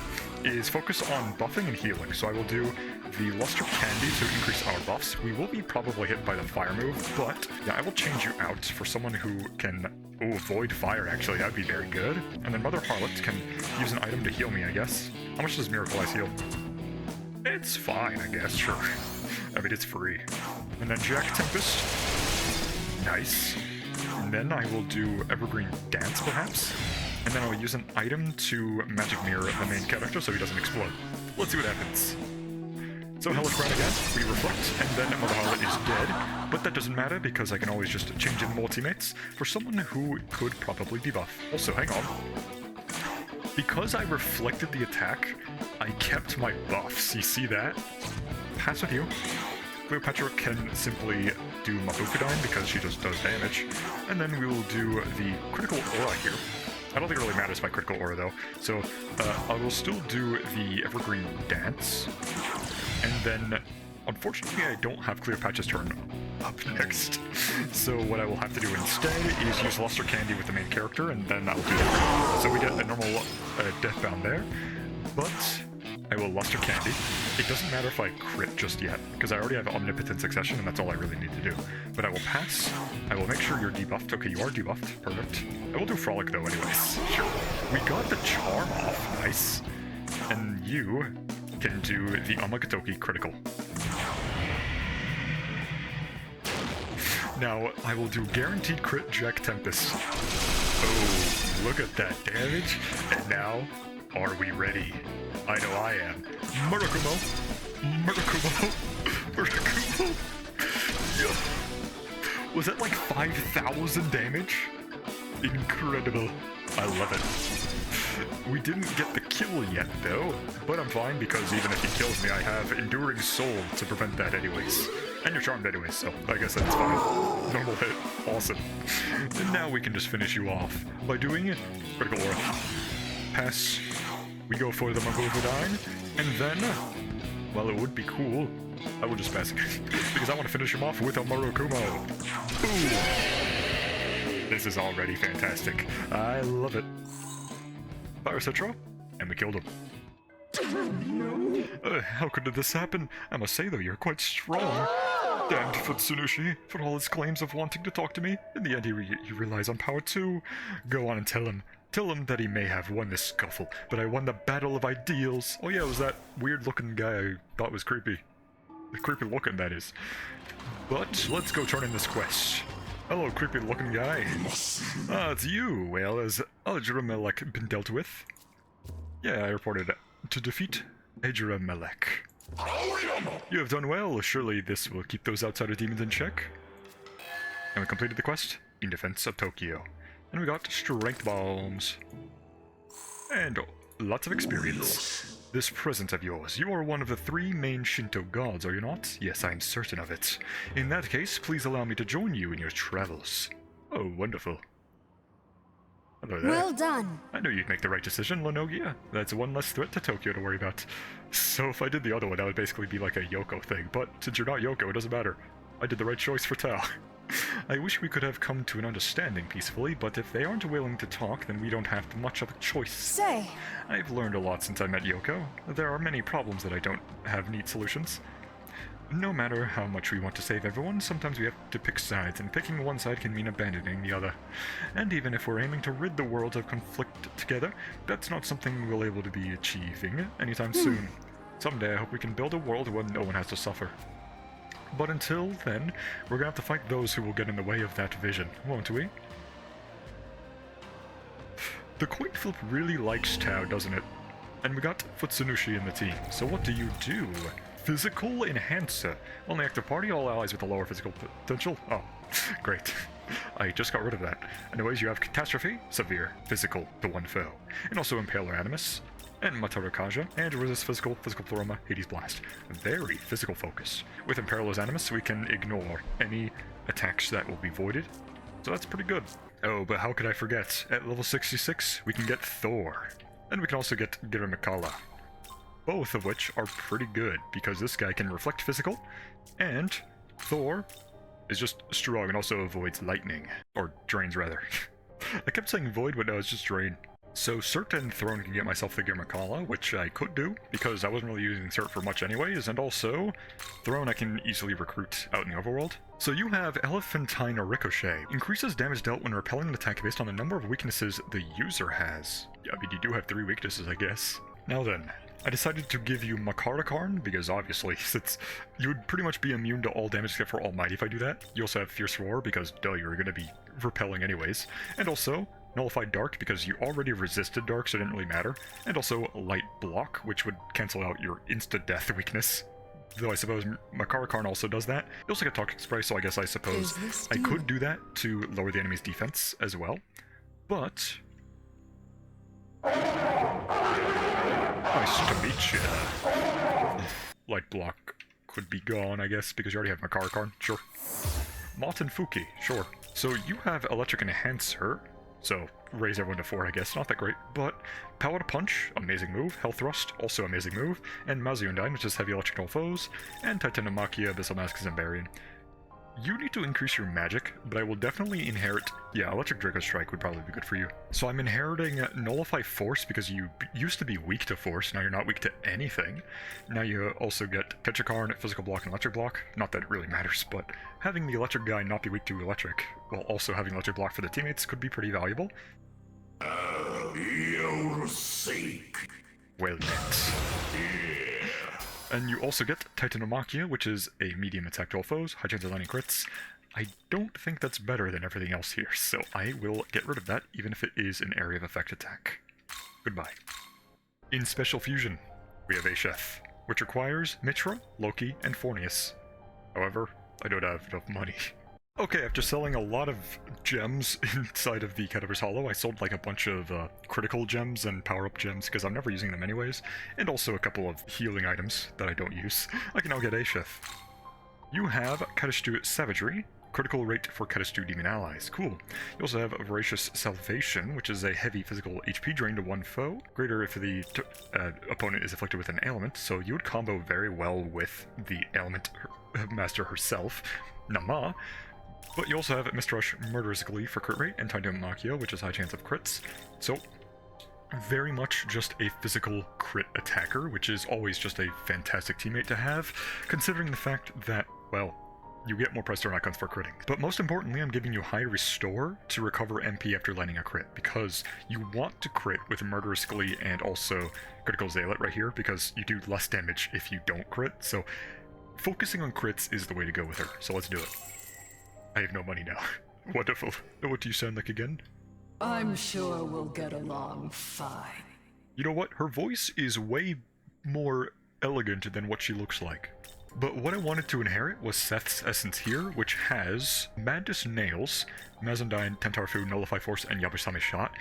is focus on buffing and healing. So I will do the Luster Candy to increase our buffs. We will be probably hit by the fire move, but yeah, I will change you out for someone who can... Oh, Void Fire, actually, that'd be very good. And then Mother Harlot can use an item to heal me, I guess. How much does Miracle Ice heal? It's fine, I guess, sure. I mean, it's free. And then Jack Tempest. Nice. And then I will do Evergreen Dance, perhaps. And then I'll use an item to Magic Mirror the main character so he doesn't explode. Let's see what happens. So Hellish Crown again, we reflect, and then Mother Harlot is dead. But that doesn't matter because I can always just change in more teammates for someone who could probably debuff. Also, hang on. Because I reflected the attack, I kept my buffs. You see that? Pass with you. Cleopatra can simply do Mabufudine because she just does damage. And then we will do the critical aura here. I don't think it really matters by critical aura though. So I will still do the Evergreen Dance. And then, unfortunately, I don't have Cleopatra's turn up next. So what I will have to do instead is use Luster Candy with the main character, and then that will do it. So we get a normal Deathbound there. But I will Luster Candy. It doesn't matter if I crit just yet, because I already have Omnipotent Succession, and that's all I really need to do. But I will pass. I will make sure you're debuffed. Okay, you are debuffed. Perfect. I will do Frolic, though, anyways. Sure. We got the Charm off. Nice. And you can do the Amagatoki critical. Now, I will do Guaranteed Crit Jack Tempest. Oh, look at that damage. And now, are we ready? I know I am. Murakumo! Murakumo! Murakumo! Yeah. Was that like 5,000 damage? Incredible. I love it. We didn't get the kill yet, though, but I'm fine because even if he kills me, I have Enduring Soul to prevent that anyways. And you're charmed anyways, so I guess that's fine. Normal hit. Awesome. And now we can just finish you off by doing Critical Aura. Pass. We go for the Mabufudine, and then, well, it would be cool. I will just pass again, because I want to finish him off with a Murakumo. Ooh. This is already fantastic. I love it. Fire Citro, and we killed him. How could this happen? I must say, though, you're quite strong. Damned Futsunushi, for all his claims of wanting to talk to me, in the end he relies on power too. Go on and tell him. Tell him that he may have won this scuffle, but I won the battle of ideals. Oh yeah, it was that weird-looking guy I thought was creepy. Creepy-looking, that is. But let's go turn in this quest. Hello, creepy-looking guy. Ah, it's you. Well, has Melech been dealt with? Yeah, I reported to defeat Melech. You have done well. Surely this will keep those outsider demons in check. And we completed the quest in defense of Tokyo. And we got strength bombs. And lots of experience. This present of yours, you are one of the 3 main Shinto gods, are you not? Yes, I am certain of it. In that case, please allow me to join you in your travels. Oh, wonderful. Hello there. Well done. I knew you'd make the right decision, Lenogia. That's one less threat to Tokyo to worry about. So if I did the other one, that would basically be like a Yoko thing. But since you're not Yoko, it doesn't matter. I did the right choice for Tao. I wish we could have come to an understanding peacefully, but if they aren't willing to talk, then we don't have much of a choice. Say. I've learned a lot since I met Yoko. There are many problems that I don't have neat solutions. No matter how much we want to save everyone, sometimes we have to pick sides, and picking one side can mean abandoning the other. And even if we're aiming to rid the world of conflict together, that's not something we'll able to be achieving anytime soon. Someday I hope we can build a world where no one has to suffer. But until then, we're gonna have to fight those who will get in the way of that vision, won't we? The coin flip really likes Tao, doesn't it? And we got Futsunushi in the team, so what do you do? Physical Enhancer. On the active party, all allies with a lower physical potential. Oh, great. I just got rid of that. Anyways, you have Catastrophe, Severe, Physical to one foe. And also Impaler Animus, and Mataru Kaja, and Resist Physical, Physical Pleroma, Hades Blast. Very physical focus. With Impaler's Animus, we can ignore any attacks that will be voided, so that's pretty good. Oh, but how could I forget? At level 66, we can get Thor. And we can also get Girimikala. Both of which are pretty good, because this guy can reflect physical, and Thor is just strong and also avoids lightning. Or drains, rather. I kept saying void, but no, it's just drain. So Cert and Throne can get myself the Girimikala, which I could do, because I wasn't really using Cert for much anyways, and also, Throne I can easily recruit out in the overworld. So you have Elephantine Ricochet. Increases damage dealt when repelling an attack based on the number of weaknesses the user has. Yeah, I mean, you do have 3 weaknesses, I guess. Now then, I decided to give you Makarakarn, because obviously, since you would pretty much be immune to all damage except for Almighty if I do that. You also have Fierce Roar, because duh, you're gonna be repelling anyways. And also, Nullified Dark, because you already resisted Dark, so it didn't really matter. And also Light Block, which would cancel out your insta-death weakness. Though I suppose Makarakarn also does that. You also get Toxic Spray, so I suppose I could do that to lower the enemy's defense as well. But nice to meet you. Light Block could be gone, I guess, because you already have Makarakarn. Sure. Mott and Fuki, sure. So you have Electric Enhancer, so raise everyone to 4, I guess. Not that great, but Power to Punch, amazing move. Health Thrust, also amazing move. And Mazuyundine, which is heavy electric to all foes. And Titanomakia, Abyssal Mask, Zambarian. You need to increase your magic, but I will definitely inherit... Yeah, Electric Draco Strike would probably be good for you. So I'm inheriting Nullify Force because you used to be weak to Force, now you're not weak to anything. Now you also get Tetrakarn, Physical Block, and Electric Block. Not that it really matters, but having the Electric guy not be weak to Electric, while also having Electric Block for the teammates could be pretty valuable. You'll seek. Well met. And you also get Titanomakia, which is a medium attack to all foes, high chance of landing crits. I don't think that's better than everything else here, so I will get rid of that, even if it is an area of effect attack. Goodbye. In Special Fusion, we have Asheth, which requires Mitra, Loki, and Fornius. However, I don't have enough money. Okay, after selling a lot of gems inside of the Cadaver's Hollow, I sold like a bunch of critical gems and power-up gems because I'm never using them anyways, and also a couple of healing items that I don't use. I can now get Asheth. You have Kadastu Savagery, critical rate for Kadastu demon allies. Cool. You also have Voracious Salvation, which is a heavy physical HP drain to one foe, greater if the opponent is afflicted with an ailment, so you would combo very well with the ailment master herself, Nama. But you also have Mr. Rush Murderous Glee for crit rate, and Titanomakia, which is high chance of crits. So, very much just a physical crit attacker, which is always just a fantastic teammate to have, considering the fact that, well, you get more press turn icons for critting. But most importantly, I'm giving you high restore to recover MP after landing a crit, because you want to crit with Murderous Glee and also Critical Zealot right here, because you do less damage if you don't crit, so focusing on crits is the way to go with her, so let's do it. I have no money now. Wonderful. What do you sound like again? I'm sure we'll get along fine. You know what? Her voice is way more elegant than what she looks like. But what I wanted to inherit was Seth's Essence here, which has Madness Nails, Mazundine, Tentarfu, Nullify Force, and Yabusame Shot.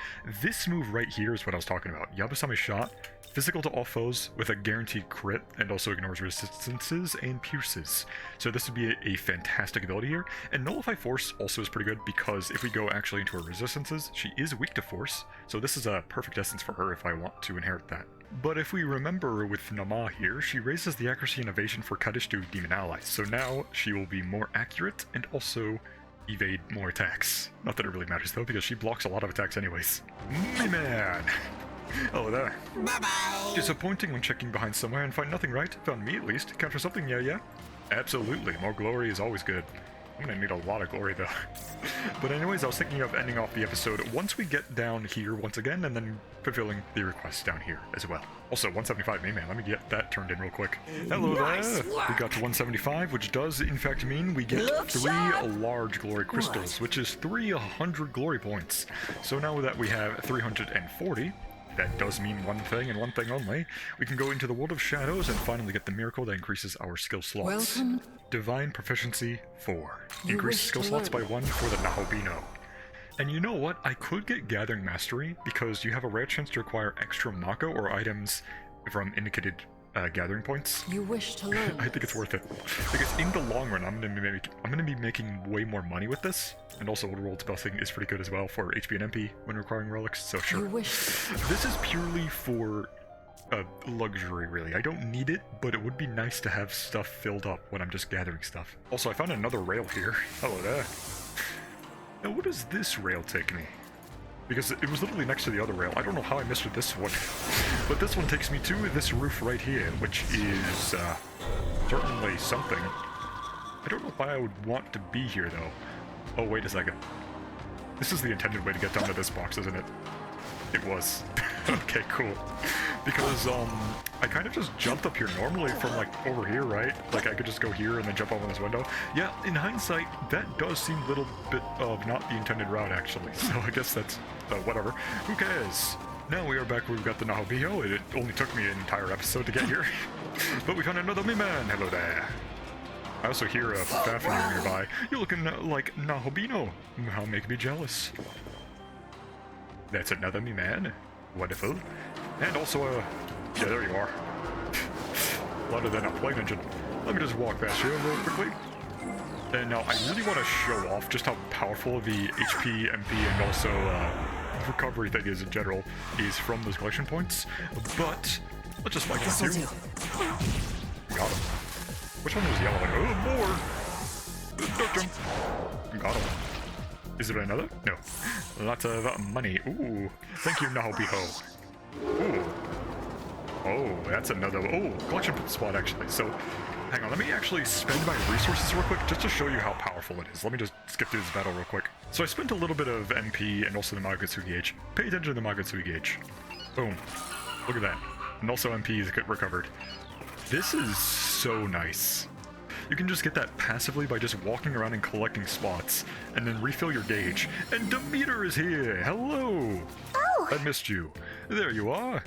This move right here is what I was talking about. Yabusame Shot, physical to all foes with a guaranteed crit, and also ignores resistances and pierces. So this would be a fantastic ability here. And Nullify Force also is pretty good because if we go actually into her resistances, she is weak to Force. So this is a perfect essence for her if I want to inherit that. But if we remember with Nama here, she raises the accuracy and evasion for Kadishtu demon allies. So now she will be more accurate and also evade more attacks. Not that it really matters though, because she blocks a lot of attacks anyways. My man! Hello there. Bye-bye. Disappointing when checking behind somewhere and find nothing right. Found me at least. Count for something, yeah? Absolutely. More glory is always good. I'm gonna need a lot of glory though. But anyways, I was thinking of ending off the episode once we get down here once again, and then fulfilling the requests down here as well. Also, 175 main man, let me get that turned in real quick. Hello there! We got to 175, which does in fact mean we get 3 large glory crystals, which is 300 glory points. So now that we have 340, that does mean one thing and one thing only. We can go into the world of shadows and finally get the miracle that increases our skill slots. Welcome. Divine Proficiency 4. You Increase wish skill to slots by learn. 1 for the Nahobino. And you know what? I could get Gathering Mastery because you have a rare chance to acquire extra Mako or items from indicated gathering points. You wish to learn. I think it's worth it because in the long run, I'm gonna be making way more money with this, and also Overworld Spellthing is pretty good as well for HP and MP when requiring relics. So You sure, wish. this is purely for luxury, really. I don't need it, but it would be nice to have stuff filled up when I'm just gathering stuff. Also, I found another rail here. Hello there. Now, what does this rail take me? Because it was literally next to the other rail. I don't know how I missed with this one. But this one takes me to this roof right here, which is certainly something. I don't know why I would want to be here, though. Oh, wait a second. This is the intended way to get down to this box, isn't it? It was. Okay, cool. Because, I kind of just jumped up here normally from, like, over here, right? Like, I could just go here and then jump over this window. Yeah, in hindsight, that does seem a little bit of not the intended route, actually. So I guess that's, whatever. Who cares? Now we are back where we've got the Nahobino. It only took me an entire episode to get here. But we found another me-man. Hello there. I also hear a Fafnir nearby. You're looking like Nahobino. How make me jealous. That's another me-man. Wonderful. And also yeah, there you are. Louder than a plane engine. Let me just walk past you real quickly. And now I really want to show off just how powerful the HP, MP, and also recovery thing is in general is from those collection points. But let's just fight this too. Got him. Which one was yellow? Oh, more! Don't jump. Got him. Is there another? No. Lots of money. Ooh. Thank you, Nahobino. Ooh. Oh, that's another. Oh, collection spot actually. So, hang on. Let me actually spend my resources real quick just to show you how powerful it is. Let me just skip through this battle real quick. So I spent a little bit of MP and also the Magatsu gauge. Pay attention to the Magatsu gauge. Boom. Look at that. And also MP is recovered. This is so nice. You can just get that passively by just walking around and collecting spots, and then refill your gauge. And Demeter is here! Hello! Oh! I missed you. There you are.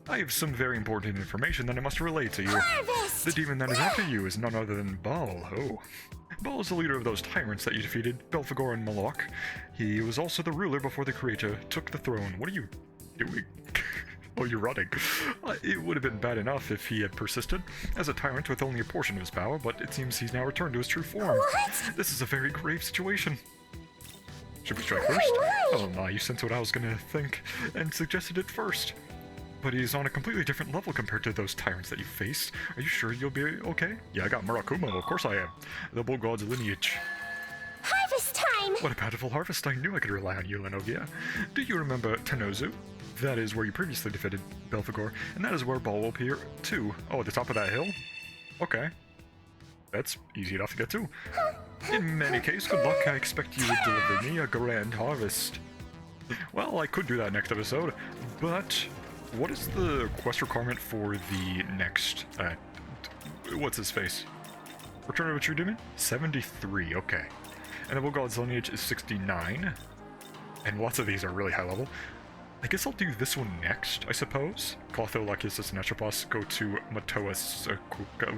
I have some very important information that I must relay to you. Harvest! The demon that is after you is none other than Baal. Oh. Baal is the leader of those tyrants that you defeated, Belphegor and Malok. He was also the ruler before the creator took the throne. What are you doing? Oh, you're running. It would have been bad enough if he had persisted as a tyrant with only a portion of his power, but it seems he's now returned to his true form. What? This is a very grave situation. Should we strike first? Oh my, you sensed what I was gonna think, and suggested it first. But he's on a completely different level compared to those tyrants that you faced. Are you sure you'll be okay? Yeah, I got Murakumo, of course I am. The Bull God's lineage. Harvest time! What a bountiful harvest, I knew I could rely on you, Lenogia. Do you remember Tenozu? That is where you previously defeated Belphegor, and that is where Baal will appear, too. Oh, at the top of that hill? Okay. That's easy enough to get to. In any case, good luck. I expect you would deliver me a grand harvest. Well, I could do that next episode, but what is the quest requirement for the next, what's his face? Return of a True Demon? 73, okay. And the Bull God's lineage is 69. And lots of these are really high level. I guess I'll do this one next, I suppose. Clotho, Lachesis, and Atropos go to Matoas,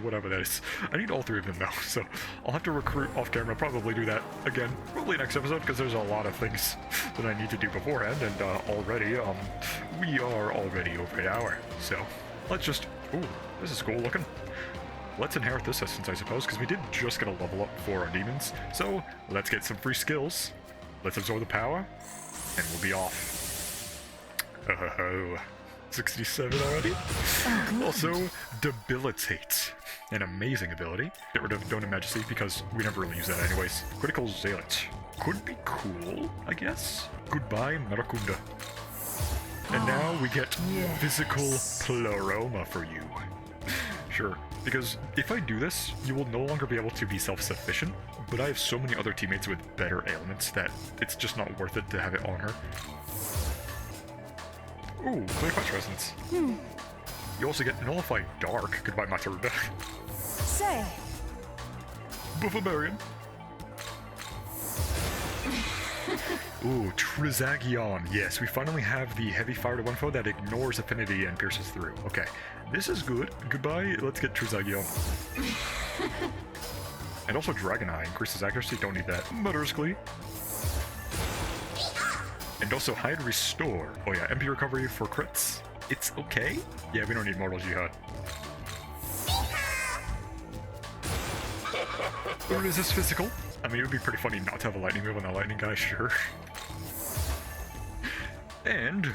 whatever that is. I need all 3 of them though, so I'll have to recruit off camera, probably do that again, probably next episode, because there's a lot of things that I need to do beforehand, and already, we are already over an hour, so let's just, ooh, this is cool looking. Let's inherit this essence, I suppose, because we did just get a level up for our demons, so let's get some free skills, let's absorb the power, and we'll be off. Oh, 67 already? Also, Debilitate. An amazing ability. Get rid of Dona Majesty because we never really use that anyways. Critical Zealot. Could be cool, I guess. Goodbye, Marakunda. And now we get Physical Pleroma for you. Sure, Because if I do this, you will no longer be able to be self-sufficient, but I have so many other teammates with better ailments that it's just not worth it to have it on her. Ooh, Clear Punch Resonance. You also get Nullify Dark. Goodbye, Mataruda. Say, Buffamarian. Ooh, Trizagion. Yes, we finally have the heavy fire to one foe that ignores affinity and pierces through. Okay, this is good. Goodbye, let's get Trizagion. And also Dragon Eye increases accuracy, don't need that. Mutter's Glee. And also Hide Restore. Oh yeah, MP recovery for crits. It's okay. Yeah, we don't need Mortal Jihad. Resist physical. I mean, it would be pretty funny not to have a lightning move on that lightning guy, sure. And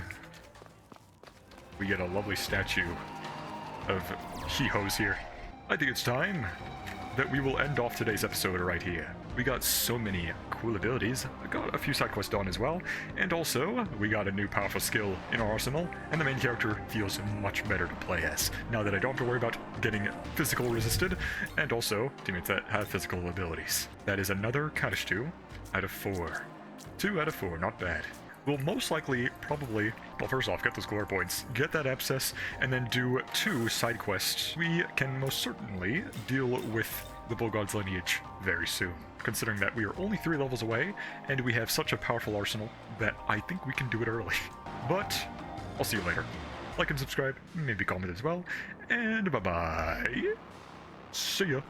we get a lovely statue of He-Ho's here. I think it's time that we will end off today's episode right here. We got so many cool abilities. I got a few side quests done as well, and also we got a new powerful skill in our arsenal, and the main character feels much better to play as, now that I don't have to worry about getting physical resisted, and also teammates that have physical abilities. That is another Kaddish 2 out of 4. 2 out of 4, not bad. We'll most likely, probably, well, first off, get those glory points, get that abscess, and then do 2 side quests. We can most certainly deal with the Bull God's lineage very soon, considering that we are only 3 levels away, and we have such a powerful arsenal that I think we can do it early. But I'll see you later. Like and subscribe, maybe comment as well, and bye-bye. See ya.